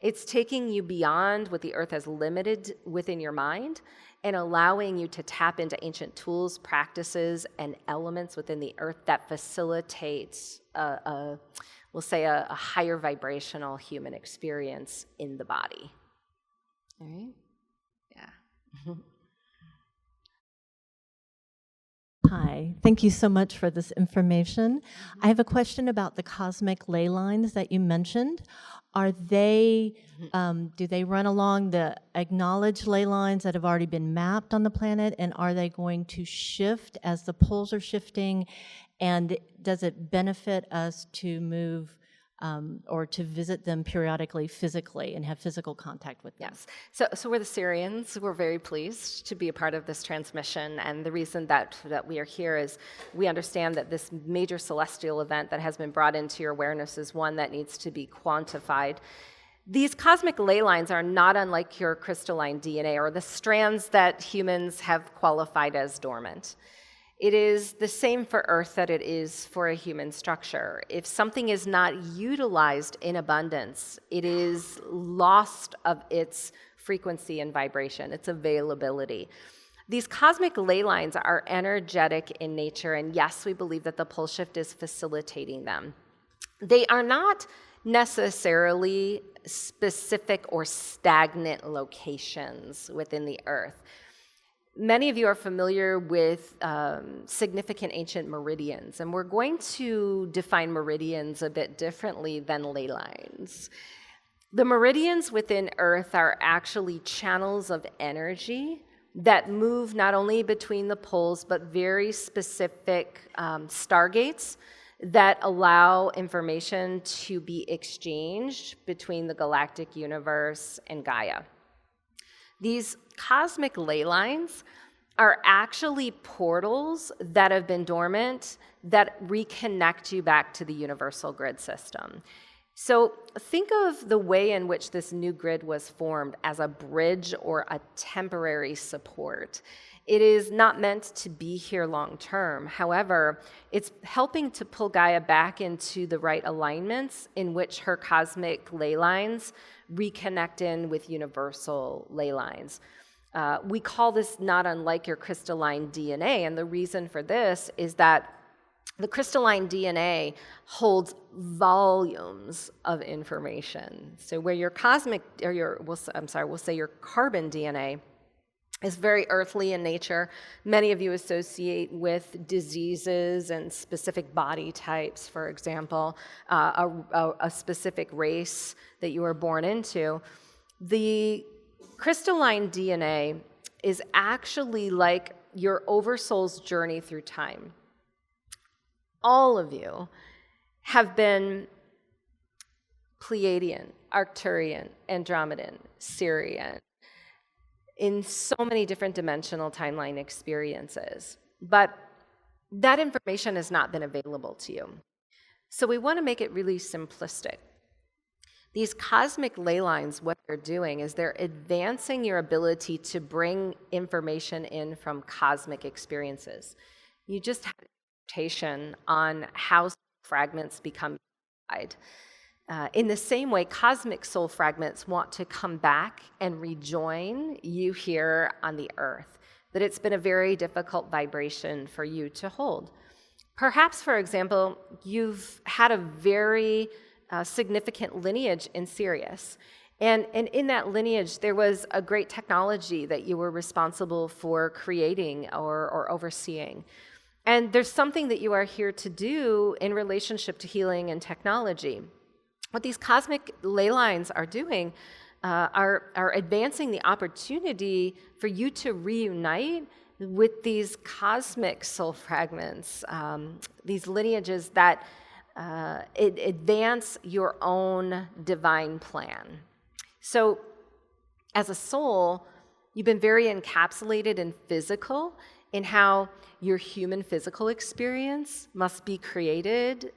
It's taking you beyond what the Earth has limited within your mind and allowing you to tap into ancient tools, practices, and elements within the Earth that facilitates we'll say a higher vibrational human experience in the body. All right? Yeah. Hi, thank you so much for this information. I have a question about the cosmic ley lines that you mentioned. Are they, do they run along the acknowledged ley lines that have already been mapped on the planet, and are they going to shift as the poles are shifting? And does it benefit us to move or to visit them periodically physically and have physical contact with them? Yes. So we're the Syrians. We're very pleased to be a part of this transmission. And the reason that we are here is we understand that this major celestial event that has been brought into your awareness is one that needs to be quantified. These cosmic ley lines are not unlike your crystalline DNA or the strands that humans have qualified as dormant. It is the same for Earth that it is for a human structure. If something is not utilized in abundance, it is lost of its frequency and vibration, its availability. These cosmic ley lines are energetic in nature, and yes, we believe that the pole shift is facilitating them. They are not necessarily specific or stagnant locations within the Earth. Many of you are familiar with significant ancient meridians, and we're going to define meridians a bit differently than ley lines. The meridians within Earth are actually channels of energy that move not only between the poles, but very specific stargates that allow information to be exchanged between the galactic universe and Gaia. These cosmic ley lines are actually portals that have been dormant that reconnect you back to the universal grid system. So think of the way in which this new grid was formed as a bridge or a temporary support. It is not meant to be here long term. However, it's helping to pull Gaia back into the right alignments in which her cosmic ley lines reconnect in with universal ley lines. We call this not unlike your crystalline DNA, and the reason for this is that the crystalline DNA holds volumes of information. So where your cosmic, or we'll say your carbon DNA is very earthly in nature. Many of you associate with diseases and specific body types, for example, a specific race that you were born into. The crystalline DNA is actually like your oversoul's journey through time. All of you have been Pleiadian, Arcturian, Andromedan, Sirian, in so many different dimensional timeline experiences. But that information has not been available to you. So we want to make it really simplistic. These cosmic ley lines, what they're doing is they're advancing your ability to bring information in from cosmic experiences. You just had a presentation on how fragments become unified. In the same way, cosmic soul fragments want to come back and rejoin you here on the Earth, that it's been a very difficult vibration for you to hold. Perhaps, for example, you've had a very significant lineage in Sirius. And in that lineage, there was a great technology that you were responsible for creating or overseeing. And there's something that you are here to do in relationship to healing and technology. What these cosmic ley lines are doing are advancing the opportunity for you to reunite with these cosmic soul fragments, these lineages that advance your own divine plan. So as a soul, you've been very encapsulated and physical in how your human physical experience must be created.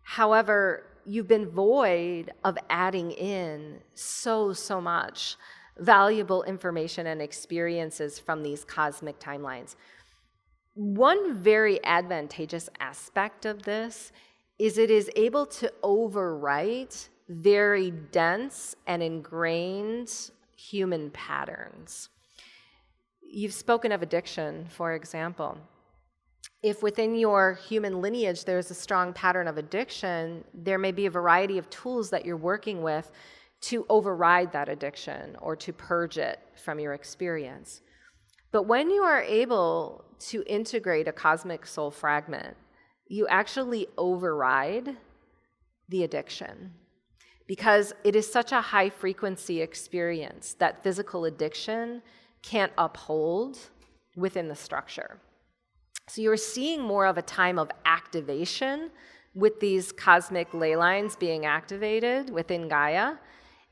However, you've been void of adding in so much valuable information and experiences from these cosmic timelines. One very advantageous aspect of this is it is able to overwrite very dense and ingrained human patterns. You've spoken of addiction, for example. If within your human lineage there's a strong pattern of addiction, there may be a variety of tools that you're working with to override that addiction or to purge it from your experience. But when you are able to integrate a cosmic soul fragment, you actually override the addiction because it is such a high frequency experience that physical addiction can't uphold within the structure. So you're seeing more of a time of activation with these cosmic ley lines being activated within Gaia.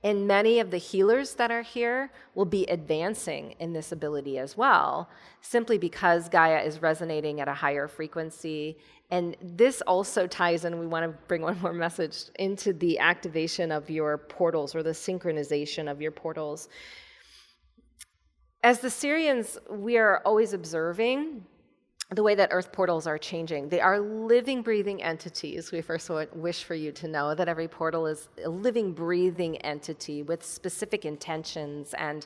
And many of the healers that are here will be advancing in this ability as well, simply because Gaia is resonating at a higher frequency. And this also ties in, we want to bring one more message, into the activation of your portals, or the synchronization of your portals. As the Syrians, we are always observing the way that Earth portals are changing. They are living, breathing entities. We first wish for you to know that every portal is a living, breathing entity with specific intentions and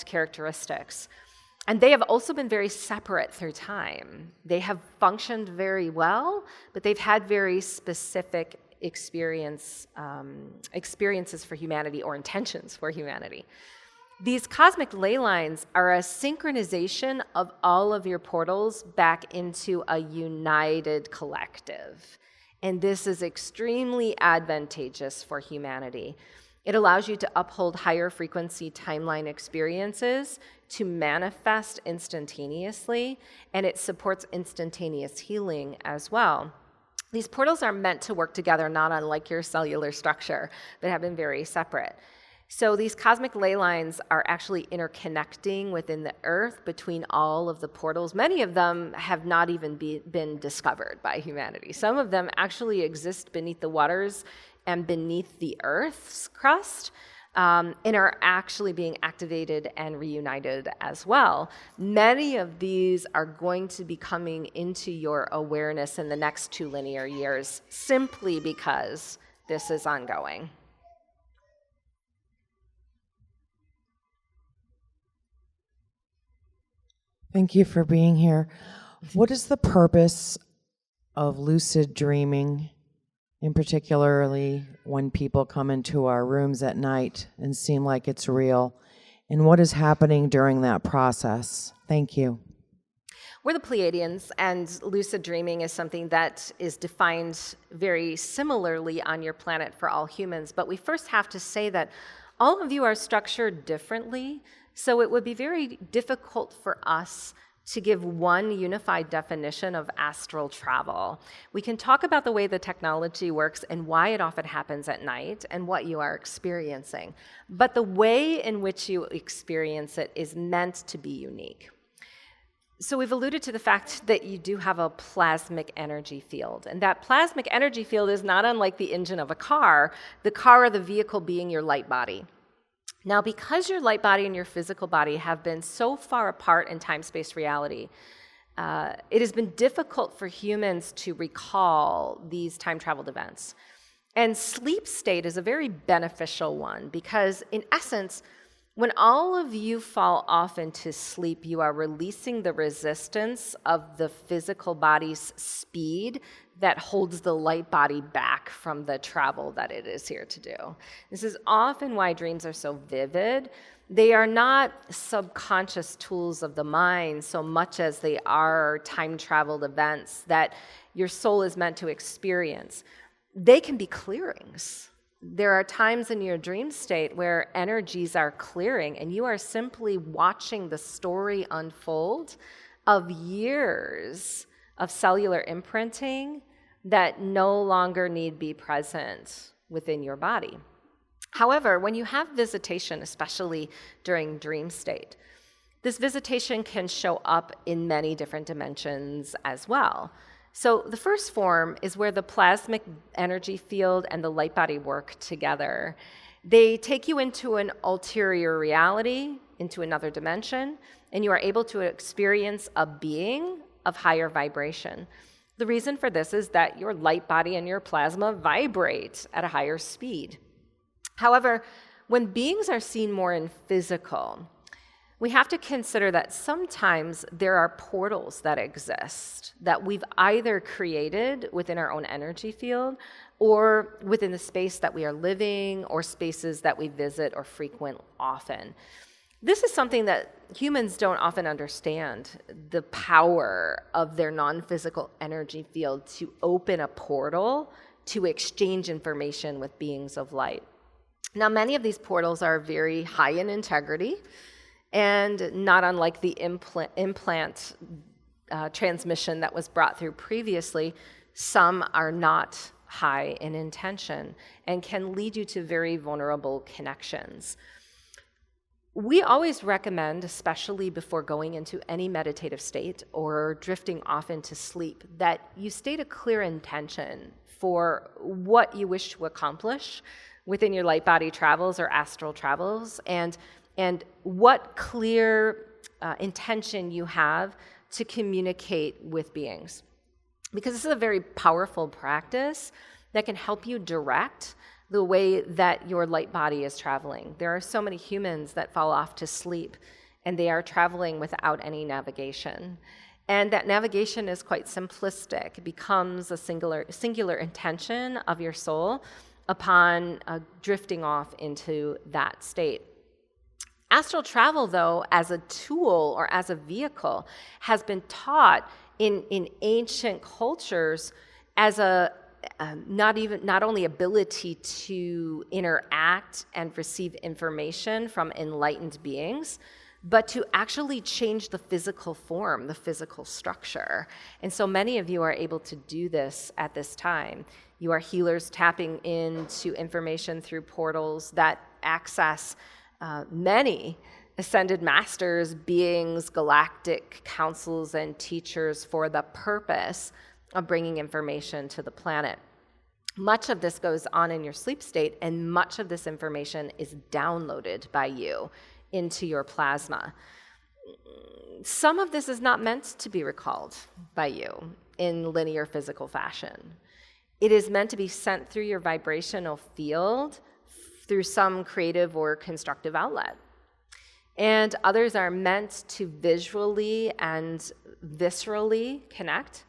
characteristics. And they have also been very separate through time. They have functioned very well, but they've had very specific experiences for humanity, or intentions for humanity. These cosmic ley lines are a synchronization of all of your portals back into a united collective. And this is extremely advantageous for humanity. It allows you to uphold higher frequency timeline experiences to manifest instantaneously, and it supports instantaneous healing as well. These portals are meant to work together, not unlike your cellular structure, but have been very separate. So these cosmic ley lines are actually interconnecting within the Earth between all of the portals. Many of them have not even been discovered by humanity. Some of them actually exist beneath the waters and beneath the Earth's crust, and are actually being activated and reunited as well. Many of these are going to be coming into your awareness in the next 2 linear years, simply because this is ongoing. Thank you for being here. What is the purpose of lucid dreaming, in particularly when people come into our rooms at night and seem like it's real? And what is happening during that process? Thank you. We're the Pleiadians, and lucid dreaming is something that is defined very similarly on your planet for all humans. But we first have to say that all of you are structured differently. So it would be very difficult for us to give one unified definition of astral travel. We can talk about the way the technology works and why it often happens at night and what you are experiencing. But the way in which you experience it is meant to be unique. So we've alluded to the fact that you do have a plasmic energy field. And that plasmic energy field is not unlike the engine of a car, the car or the vehicle being your light body. Now, because your light body and your physical body have been so far apart in time-space reality, it has been difficult for humans to recall these time-traveled events. And sleep state is a very beneficial one because, in essence, when all of you fall off into sleep, you are releasing the resistance of the physical body's speed that holds the light body back from the travel that it is here to do. This is often why dreams are so vivid. They are not subconscious tools of the mind so much as they are time-traveled events that your soul is meant to experience. They can be clearings. There are times in your dream state where energies are clearing and you are simply watching the story unfold of years of cellular imprinting that no longer need be present within your body. However, when you have visitation, especially during dream state, this visitation can show up in many different dimensions as well. So the first form is where the plasmic energy field and the light body work together. They take you into an ulterior reality, into another dimension, and you are able to experience a being of higher vibration. The reason for this is that your light body and your plasma vibrate at a higher speed. However, when beings are seen more in physical, we have to consider that sometimes there are portals that exist that we've either created within our own energy field or within the space that we are living or spaces that we visit or frequent often. This is something that humans don't often understand, the power of their non-physical energy field to open a portal to exchange information with beings of light. Now, many of these portals are very high in integrity, and not unlike the implant transmission that was brought through previously, some are not high in intention and can lead you to very vulnerable connections. We always recommend, especially before going into any meditative state or drifting off into sleep, that you state a clear intention for what you wish to accomplish within your light body travels or astral travels, and what clear intention you have to communicate with beings. Because this is a very powerful practice that can help you direct the way that your light body is traveling. There are so many humans that fall off to sleep and they are traveling without any navigation. And that navigation is quite simplistic. It becomes a singular intention of your soul upon drifting off into that state. Astral travel, though, as a tool or as a vehicle, has been taught in ancient cultures as a not only ability to interact and receive information from enlightened beings, but to actually change the physical form, the physical structure. And so many of you are able to do this at this time. You are healers tapping into information through portals that access many ascended masters, beings, galactic councils, and teachers for the purpose of bringing information to the planet. Much of this goes on in your sleep state, and much of this information is downloaded by you into your plasma. Some of this is not meant to be recalled by you in linear physical fashion. It is meant to be sent through your vibrational field through some creative or constructive outlet. And others are meant to visually and viscerally connect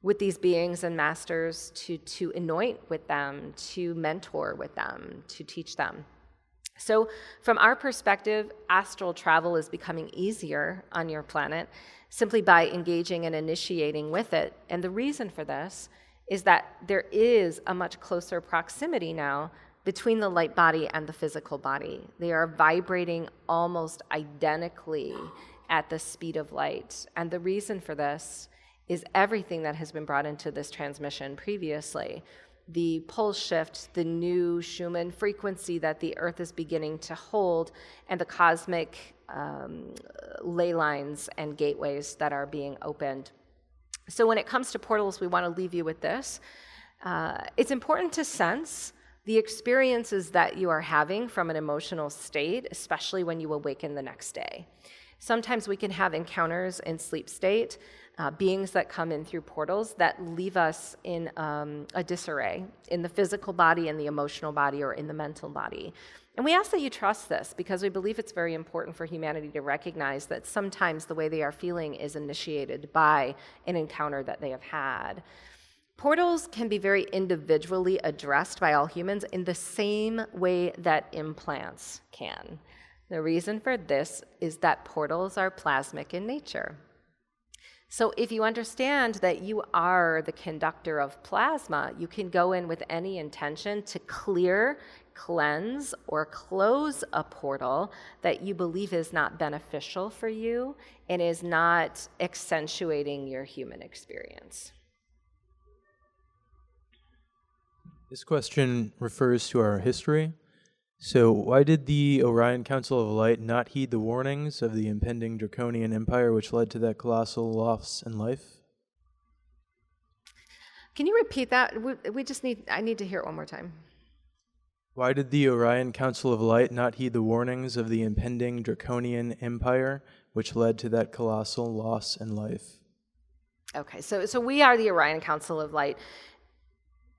with these beings and masters, to anoint with them, to mentor with them, to teach them. So from our perspective, astral travel is becoming easier on your planet simply by engaging and initiating with it. And the reason for this is that there is a much closer proximity now between the light body and the physical body. They are vibrating almost identically at the speed of light. And the reason for this is everything that has been brought into this transmission previously. The pulse shift, the new Schumann frequency that the Earth is beginning to hold, and the cosmic ley lines and gateways that are being opened. So when it comes to portals, we want to leave you with this. It's important to sense the experiences that you are having from an emotional state, especially when you awaken the next day. Sometimes we can have encounters in sleep state, beings that come in through portals that leave us in a disarray in the physical body, in the emotional body, or in the mental body. And we ask that you trust this because we believe it's very important for humanity to recognize that sometimes the way they are feeling is initiated by an encounter that they have had. Portals can be very individually addressed by all humans in the same way that implants can. The reason for this is that portals are plasmic in nature. So if you understand that you are the conductor of plasma, you can go in with any intention to clear, cleanse, or close a portal that you believe is not beneficial for you and is not accentuating your human experience. This question refers to our history. So why did the Orion Council of Light not heed the warnings of the impending draconian empire which led to that colossal loss in life? Can you repeat that? I need to hear it one more time. Why did the Orion Council of Light not heed the warnings of the impending draconian empire which led to that colossal loss in life? Okay, so we are the Orion Council of Light.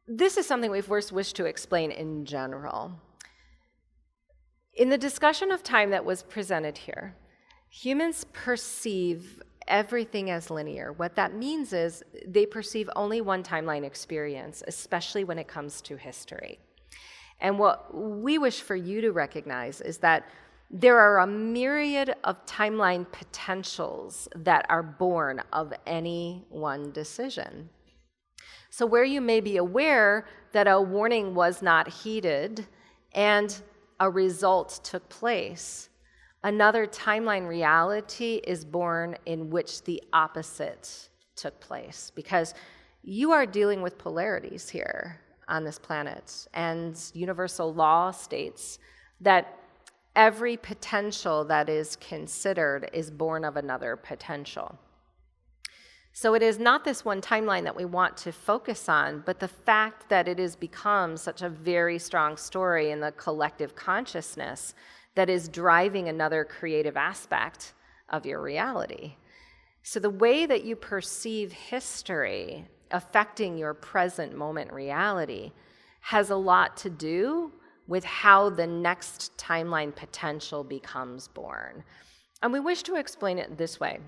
This is something we've first wished to explain in general. In the discussion of time that was presented here, humans perceive everything as linear. What that means is they perceive only one timeline experience, especially when it comes to history. And what we wish for you to recognize is that there are a myriad of timeline potentials that are born of any one decision. So where you may be aware that a warning was not heeded and a result took place, another timeline reality is born in which the opposite took place, because you are dealing with polarities here. on this planet. And universal law states that every potential that is considered is born of another potential. So it is not this one timeline that we want to focus on, but the fact that it has become such a very strong story in the collective consciousness that is driving another creative aspect of your reality. So the way that you perceive history affecting your present moment reality has a lot to do with how the next timeline potential becomes born. And we wish to explain it this way.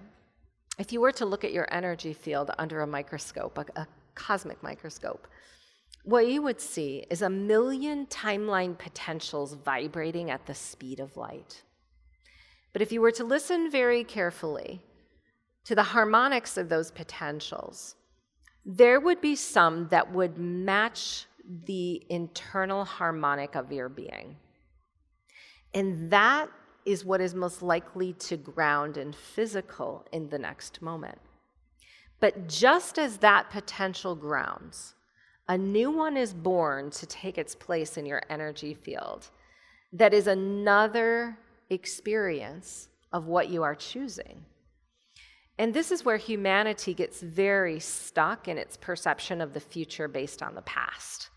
If you were to look at your energy field under a microscope, a cosmic microscope, what you would see is 1 million timeline potentials vibrating at the speed of light. But if you were to listen very carefully to the harmonics of those potentials, there would be some that would match the internal harmonic of your being. And that is what is most likely to ground in physical in the next moment. But just as that potential grounds, a new one is born to take its place in your energy field that is another experience of what you are choosing. And this is where humanity gets very stuck in its perception of the future based on the past.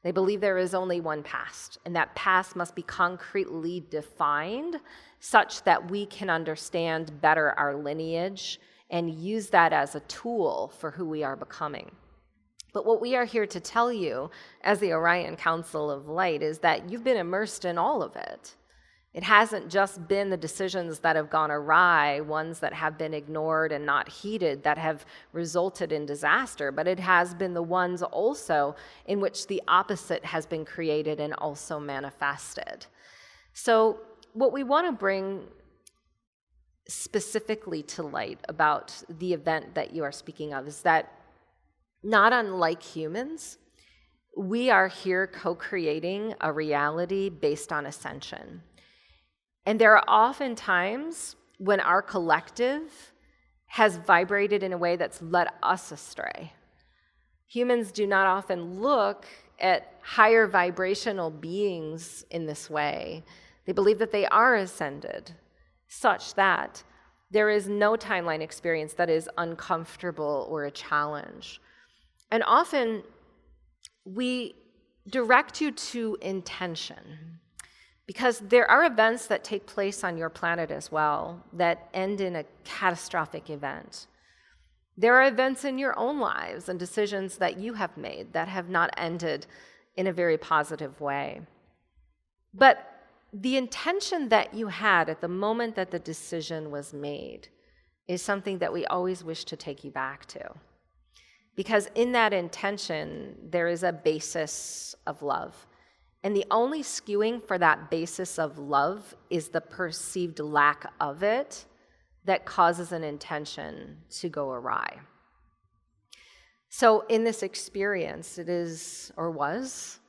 They believe there is only one past, and that past must be concretely defined such that we can understand better our lineage and use that as a tool for who we are becoming. But what we are here to tell you as the Orion Council of Light is that you've been immersed in all of it. It hasn't just been the decisions that have gone awry, ones that have been ignored and not heeded that have resulted in disaster, but it has been the ones also in which the opposite has been created and also manifested. So what we want to bring specifically to light about the event that you are speaking of is that not unlike humans, we are here co-creating a reality based on ascension. And there are often times when our collective has vibrated in a way that's led us astray. Humans do not often look at higher vibrational beings in this way. They believe that they are ascended, such that there is no timeline experience that is uncomfortable or a challenge. And often we direct you to intention, because there are events that take place on your planet as well that end in a catastrophic event. There are events in your own lives and decisions that you have made that have not ended in a very positive way. But the intention that you had at the moment that the decision was made is something that we always wish to take you back to. Because in that intention, there is a basis of love. And the only skewing for that basis of love is the perceived lack of it that causes an intention to go awry. So in this experience, it is, or was,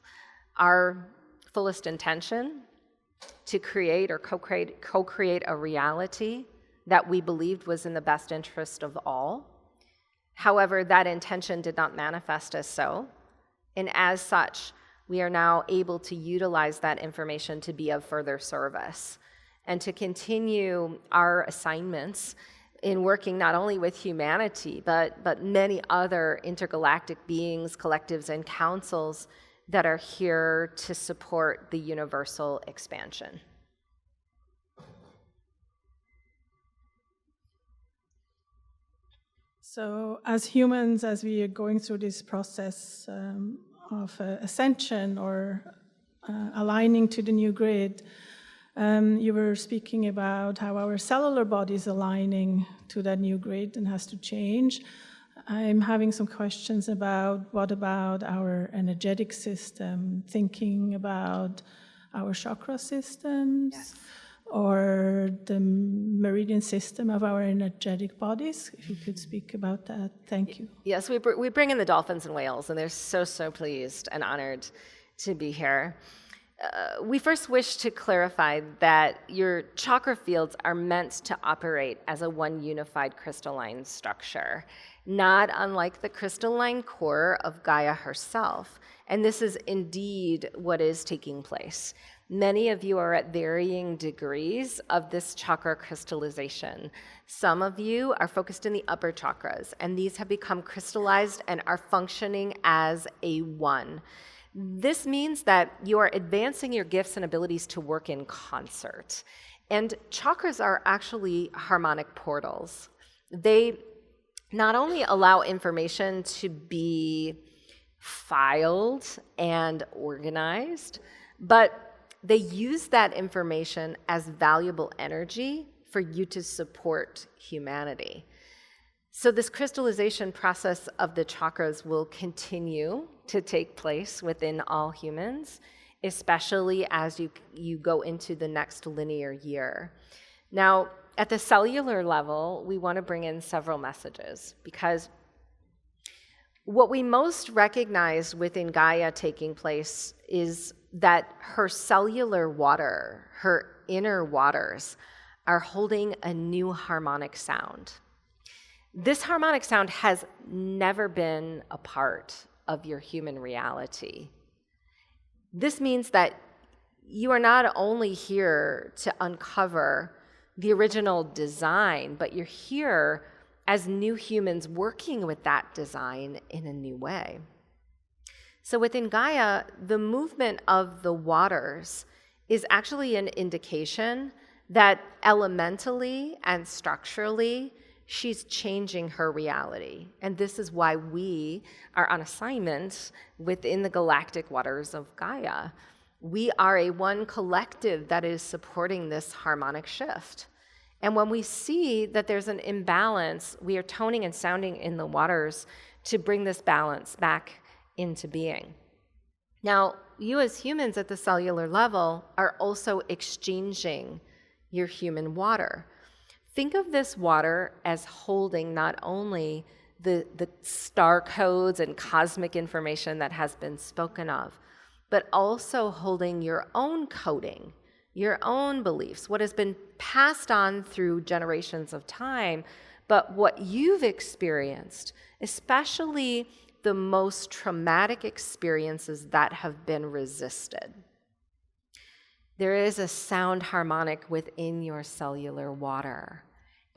our fullest intention to create or co-create a reality that we believed was in the best interest of all. However, that intention did not manifest as so, and as such, we are now able to utilize that information to be of further service and to continue our assignments in working not only with humanity, but many other intergalactic beings, collectives, and councils that are here to support the universal expansion. So as humans, as we are going through this process of ascension or aligning to the new grid, you were speaking about how our cellular body is aligning to that new grid and has to change. I'm having some questions about what about our energetic system, thinking about our chakra systems, yes, or the meridian system of our energetic bodies. If you could speak about that, thank you. Yes, we bring in the dolphins and whales, and they're so pleased and honored to be here. We first wish to clarify that your chakra fields are meant to operate as a one unified crystalline structure. not unlike the crystalline core of Gaia herself. And this is indeed what is taking place. Many of you are at varying degrees of this chakra crystallization. Some of you are focused in the upper chakras, and these have become crystallized and are functioning as a one. This means that you are advancing your gifts and abilities to work in concert. And chakras are actually harmonic portals. They not only allow information to be filed and organized, but they use that information as valuable energy for you to support humanity. So this crystallization process of the chakras will continue to take place within all humans, especially as you go into the next linear year. Now, at the cellular level, we want to bring in several messages, because what we most recognize within Gaia taking place is that her cellular water, her inner waters, are holding a new harmonic sound. This harmonic sound has never been a part of your human reality. This means that you are not only here to uncover the original design, but you're here as new humans working with that design in a new way. So within Gaia, the movement of the waters is actually an indication that elementally and structurally, she's changing her reality. And this is why we are on assignment within the galactic waters of Gaia. We are a one collective that is supporting this harmonic shift. And when we see that there's an imbalance, we are toning and sounding in the waters to bring this balance back into being. Now, you as humans at the cellular level are also exchanging your human water. Think of this water as holding not only the star codes and cosmic information that has been spoken of, but also holding your own coding, your own beliefs, what has been passed on through generations of time, but what you've experienced, especially the most traumatic experiences that have been resisted. There is a sound harmonic within your cellular water.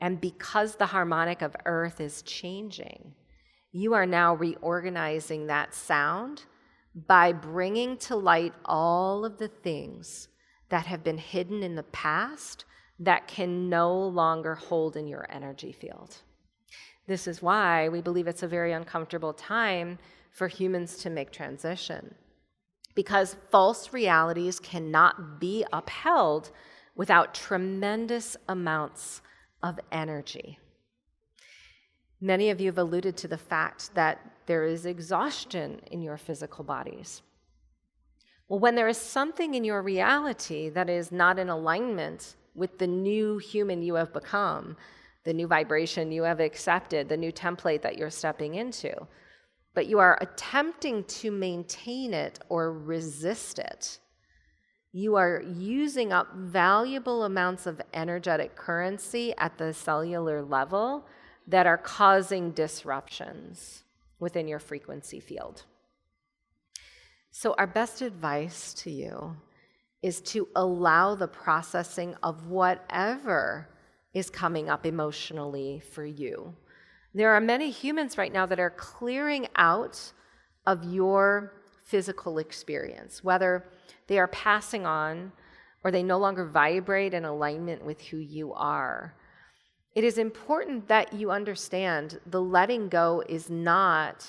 And because the harmonic of Earth is changing, you are now reorganizing that sound by bringing to light all of the things that have been hidden in the past that can no longer hold in your energy field. This is why we believe it's a very uncomfortable time for humans to make transition, because false realities cannot be upheld without tremendous amounts of energy. Many of you have alluded to the fact that there is exhaustion in your physical bodies. Well, when there is something in your reality that is not in alignment with the new human you have become, the new vibration you have accepted, the new template that you're stepping into, but you are attempting to maintain it or resist it, you are using up valuable amounts of energetic currency at the cellular level that are causing disruptions within your frequency field. So our best advice to you is to allow the processing of whatever is coming up emotionally for you. There are many humans right now that are clearing out of your physical experience, whether they are passing on or they no longer vibrate in alignment with who you are. It is important that you understand the letting go is not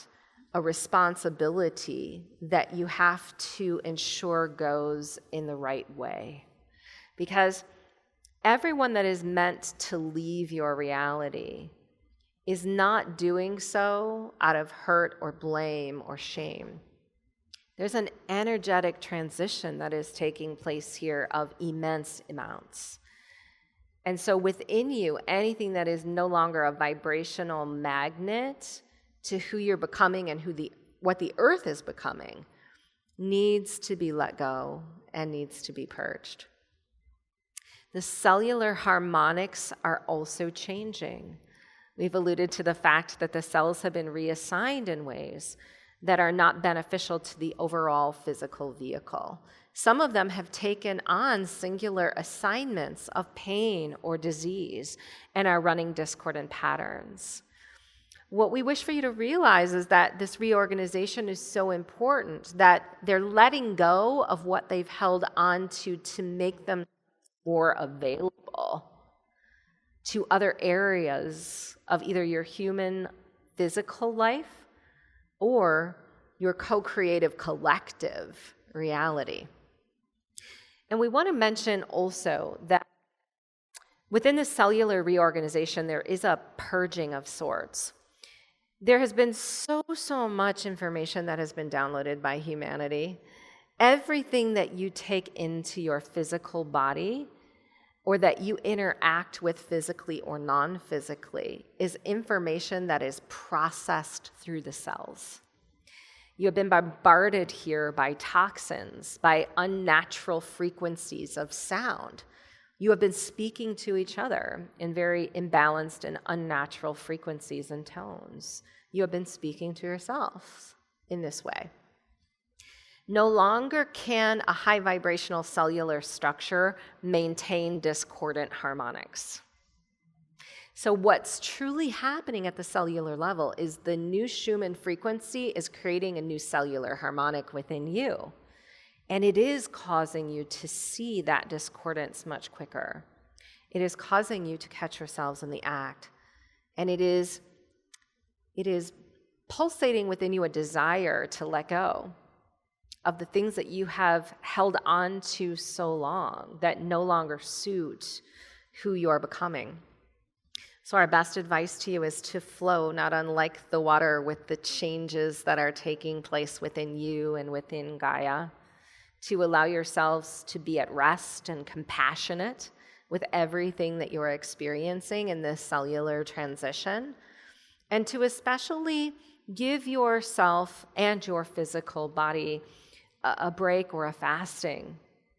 a responsibility that you have to ensure goes in the right way. Because everyone that is meant to leave your reality is not doing so out of hurt or blame or shame. There's an energetic transition that is taking place here of immense amounts. And so within you, anything that is no longer a vibrational magnet to who you're becoming and what the earth is becoming needs to be let go and needs to be purged. The cellular harmonics are also changing. We've alluded to the fact that the cells have been reassigned in ways that are not beneficial to the overall physical vehicle. Some of them have taken on singular assignments of pain or disease and are running discordant patterns. What we wish for you to realize is that this reorganization is so important that they're letting go of what they've held on to make them more available to other areas of either your human physical life or your co-creative collective reality. And we want to mention also that within the cellular reorganization, there is a purging of sorts. There has been so much information that has been downloaded by humanity. Everything that you take into your physical body or that you interact with physically or non-physically is information that is processed through the cells. You have been bombarded here by toxins, by unnatural frequencies of sound. You have been speaking to each other in very imbalanced and unnatural frequencies and tones. You have been speaking to yourselves in this way. No longer can a high vibrational cellular structure maintain discordant harmonics. So what's truly happening at the cellular level is the new Schumann frequency is creating a new cellular harmonic within you. And it is causing you to see that discordance much quicker. It is causing you to catch yourselves in the act. And it is pulsating within you a desire to let go of the things that you have held on to so long that no longer suit who you are becoming. So our best advice to you is to flow, not unlike the water, with the changes that are taking place within you and within Gaia, to allow yourselves to be at rest and compassionate with everything that you're experiencing in this cellular transition, and to especially give yourself and your physical body a break or a fasting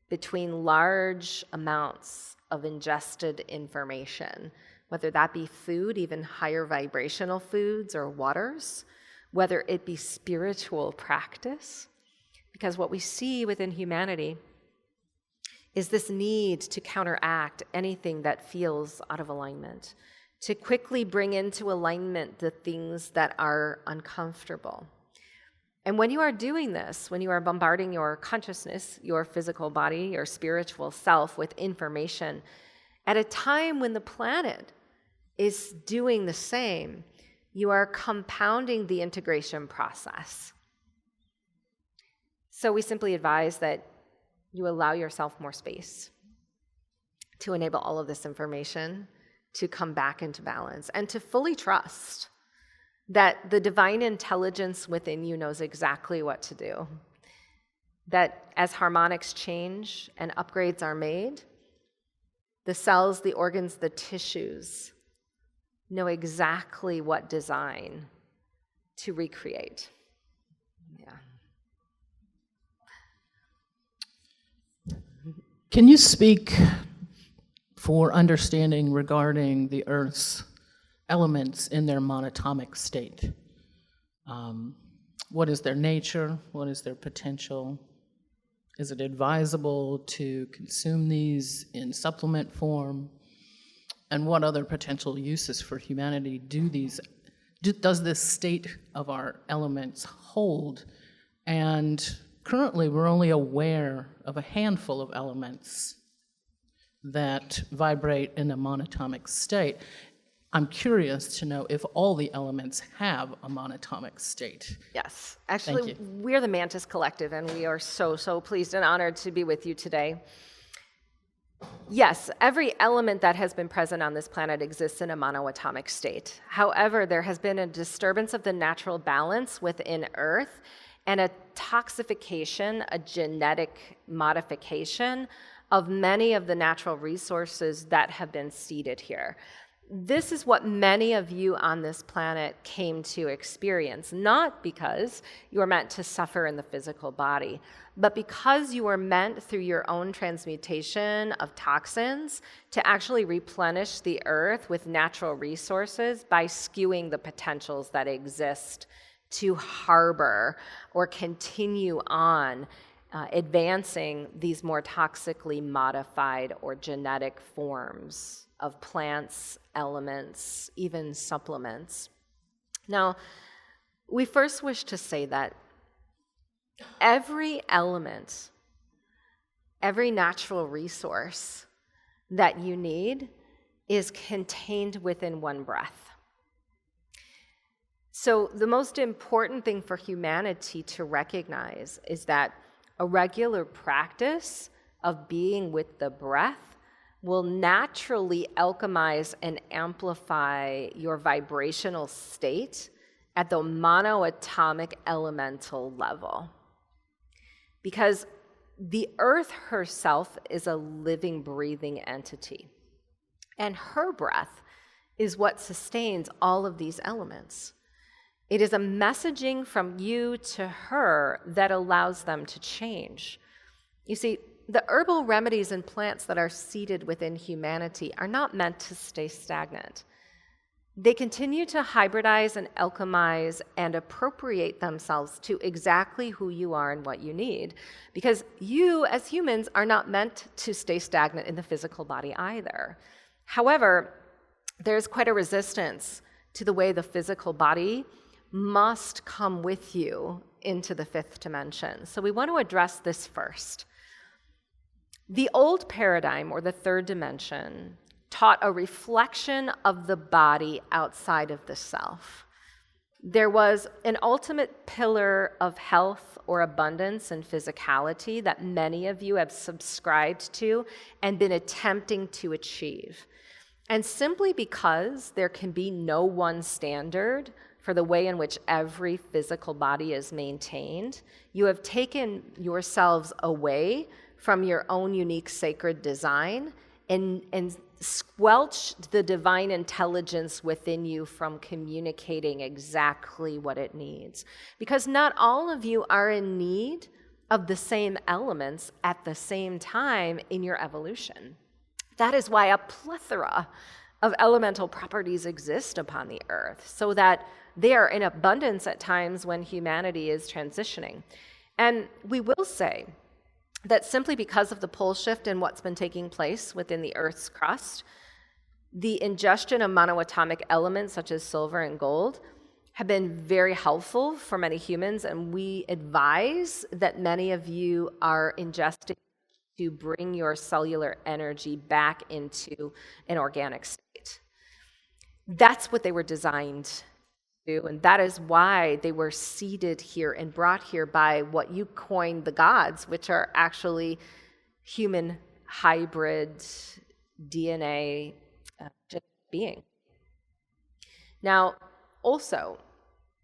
between large amounts of ingested information, whether that be food, even higher vibrational foods or waters, whether it be spiritual practice. Because what we see within humanity is this need to counteract anything that feels out of alignment, to quickly bring into alignment the things that are uncomfortable. And when you are doing this, when you are bombarding your consciousness, your physical body, your spiritual self with information, at a time when the planet is doing the same, you are compounding the integration process. So we simply advise that you allow yourself more space to enable all of this information to come back into balance and to fully trust that the divine intelligence within you knows exactly what to do. That as harmonics change and upgrades are made, the cells, the organs, the tissues know exactly what design to recreate. Yeah. Can you speak for understanding regarding the Earth's elements in their monatomic state? What is their nature? What is their potential? Is it advisable to consume these in supplement form? And what other potential uses for humanity does this state of our elements hold? And currently, we're only aware of a handful of elements that vibrate in a monatomic state. I'm curious to know if all the elements have a monatomic state. Yes. Actually, we're the Mantis Collective, and we are so pleased and honored to be with you today. Yes, every element that has been present on this planet exists in a monoatomic state. However, there has been a disturbance of the natural balance within Earth and a toxification, a genetic modification of many of the natural resources that have been seeded here. this is what many of you on this planet came to experience, not because you were meant to suffer in the physical body, but because you were meant through your own transmutation of toxins to actually replenish the earth with natural resources by skewing the potentials that exist to harbor or continue on advancing these more toxically modified or genetic forms of plants, elements, even supplements. Now, we first wish to say that every element, every natural resource that you need is contained within one breath. So the most important thing for humanity to recognize is that a regular practice of being with the breath will naturally alchemize and amplify your vibrational state at the monoatomic elemental level. Because the earth herself is a living, breathing entity. And her breath is what sustains all of these elements. It is a messaging from you to her that allows them to change. You see, the herbal remedies and plants that are seated within humanity are not meant to stay stagnant. They continue to hybridize and alchemize and appropriate themselves to exactly who you are and what you need. Because you, as humans, are not meant to stay stagnant in the physical body either. However, there's quite a resistance to the way the physical body must come with you into the fifth dimension. So we want to address this first. The old paradigm, or the third dimension, taught a reflection of the body outside of the self. There was an ultimate pillar of health or abundance and physicality that many of you have subscribed to and been attempting to achieve. And simply because there can be no one standard for the way in which every physical body is maintained, you have taken yourselves away from your own unique sacred design and squelched the divine intelligence within you from communicating exactly what it needs. Because not all of you are in need of the same elements at the same time in your evolution. That is why a plethora of elemental properties exist upon the earth, so that they are in abundance at times when humanity is transitioning. And we will say that simply because of the pole shift and what's been taking place within the Earth's crust, the ingestion of monoatomic elements such as silver and gold have been very helpful for many humans, and we advise that many of you are ingesting to bring your cellular energy back into an organic state. That's what they were designed to do, and that is why they were seeded here and brought here by what you coined the gods, which are actually human hybrid DNA being. Now, also,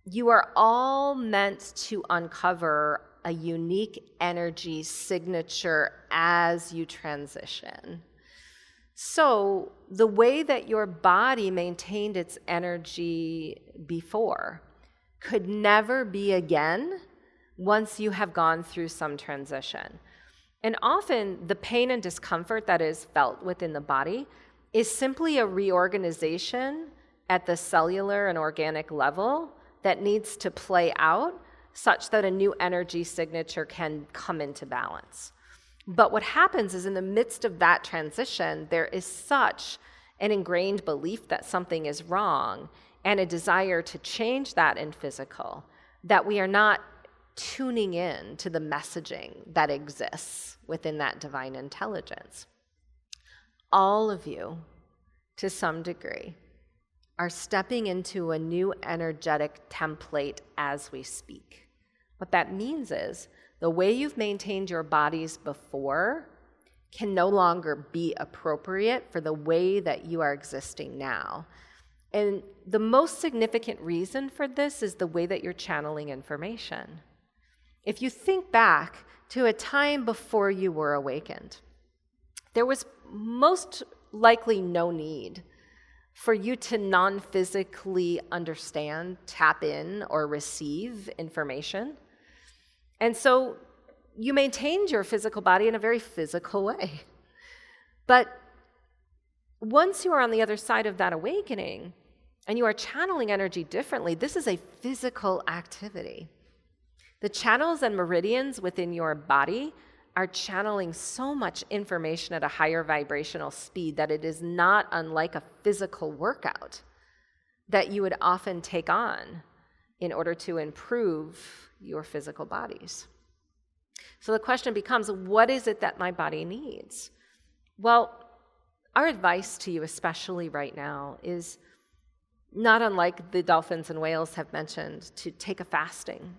you are all meant to uncover a unique energy signature as you transition. So the way that your body maintained its energy before could never be again once you have gone through some transition. And often the pain and discomfort that is felt within the body is simply a reorganization at the cellular and organic level that needs to play out such that a new energy signature can come into balance. But what happens is in the midst of that transition, there is such an ingrained belief that something is wrong and a desire to change that in physical that we are not tuning in to the messaging that exists within that divine intelligence. All of you, to some degree, are stepping into a new energetic template as we speak. What that means is the way you've maintained your bodies before can no longer be appropriate for the way that you are existing now. And the most significant reason for this is the way that you're channeling information. If you think back to a time before you were awakened, there was most likely no need for you to non-physically understand, tap in, or receive information. And so you maintained your physical body in a very physical way. But once you are on the other side of that awakening and you are channeling energy differently, this is a physical activity. The channels and meridians within your body are channeling so much information at a higher vibrational speed that it is not unlike a physical workout that you would often take on in order to improve your physical bodies. So the question becomes, what is it that my body needs? Well, our advice to you, especially right now, is not unlike the dolphins and whales have mentioned, to take a fasting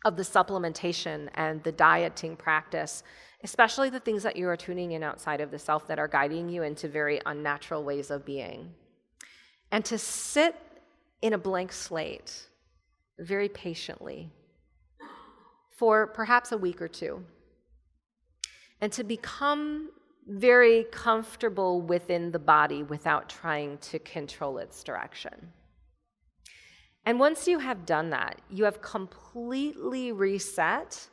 of the supplementation and the dieting practice, especially the things that you are tuning in outside of the self that are guiding you into very unnatural ways of being. And to sit in a blank slate very patiently for perhaps a week or two, and to become very comfortable within the body without trying to control its direction. And once you have done that, you have completely reset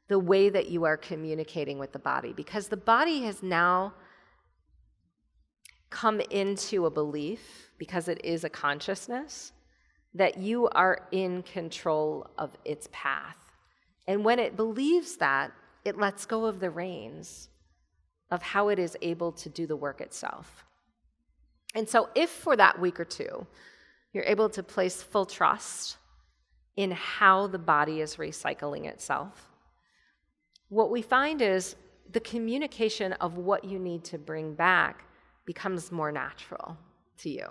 the way that you are communicating with the body, because the body has now come into a belief, because it is a consciousness, that you are in control of its path. And when it believes that, it lets go of the reins of how it is able to do the work itself. And so if for that week or two, you're able to place full trust in how the body is recycling itself, what we find is the communication of what you need to bring back becomes more natural to you.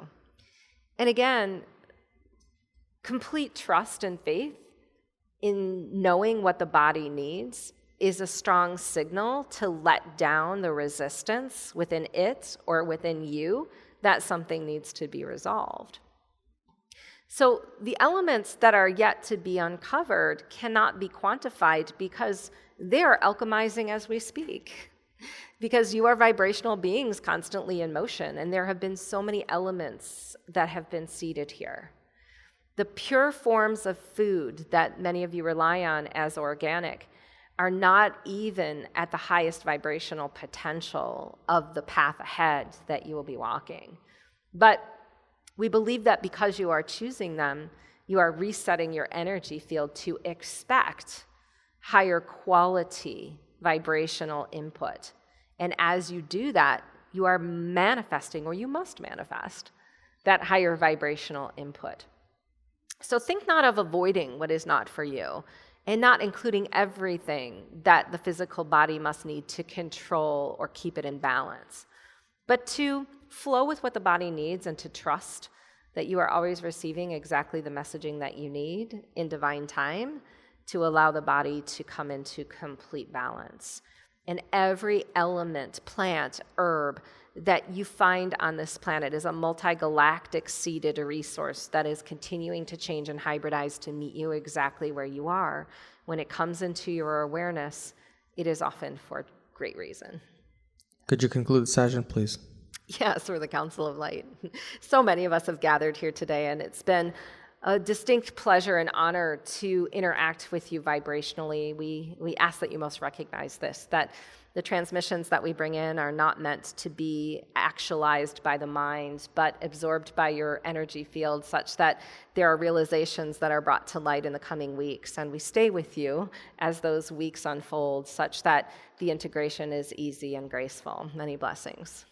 And again, complete trust and faith in knowing what the body needs is a strong signal to let down the resistance within it or within you that something needs to be resolved. So the elements that are yet to be uncovered cannot be quantified because they are alchemizing as we speak. Because you are vibrational beings constantly in motion, and there have been so many elements that have been seeded here. The pure forms of food that many of you rely on as organic are not even at the highest vibrational potential of the path ahead that you will be walking. But we believe that because you are choosing them, you are resetting your energy field to expect higher quality vibrational input. And as you do that, you are manifesting, or you must manifest, that higher vibrational input. So think not of avoiding what is not for you, and not including everything that the physical body must need to control or keep it in balance, but to flow with what the body needs and to trust that you are always receiving exactly the messaging that you need in divine time to allow the body to come into complete balance. And every element, plant, herb that you find on this planet is a multi-galactic seeded resource that is continuing to change and hybridize to meet you exactly where you are. When it comes into your awareness, it is often for great reason. Could you conclude the session, please? Yes, we're the Council of Light. So many of us have gathered here today, and it's been a distinct pleasure and honor to interact with you vibrationally. We ask that you most recognize this, that the transmissions that we bring in are not meant to be actualized by the mind, but absorbed by your energy field, such that there are realizations that are brought to light in the coming weeks. And we stay with you as those weeks unfold, such that the integration is easy and graceful. Many blessings.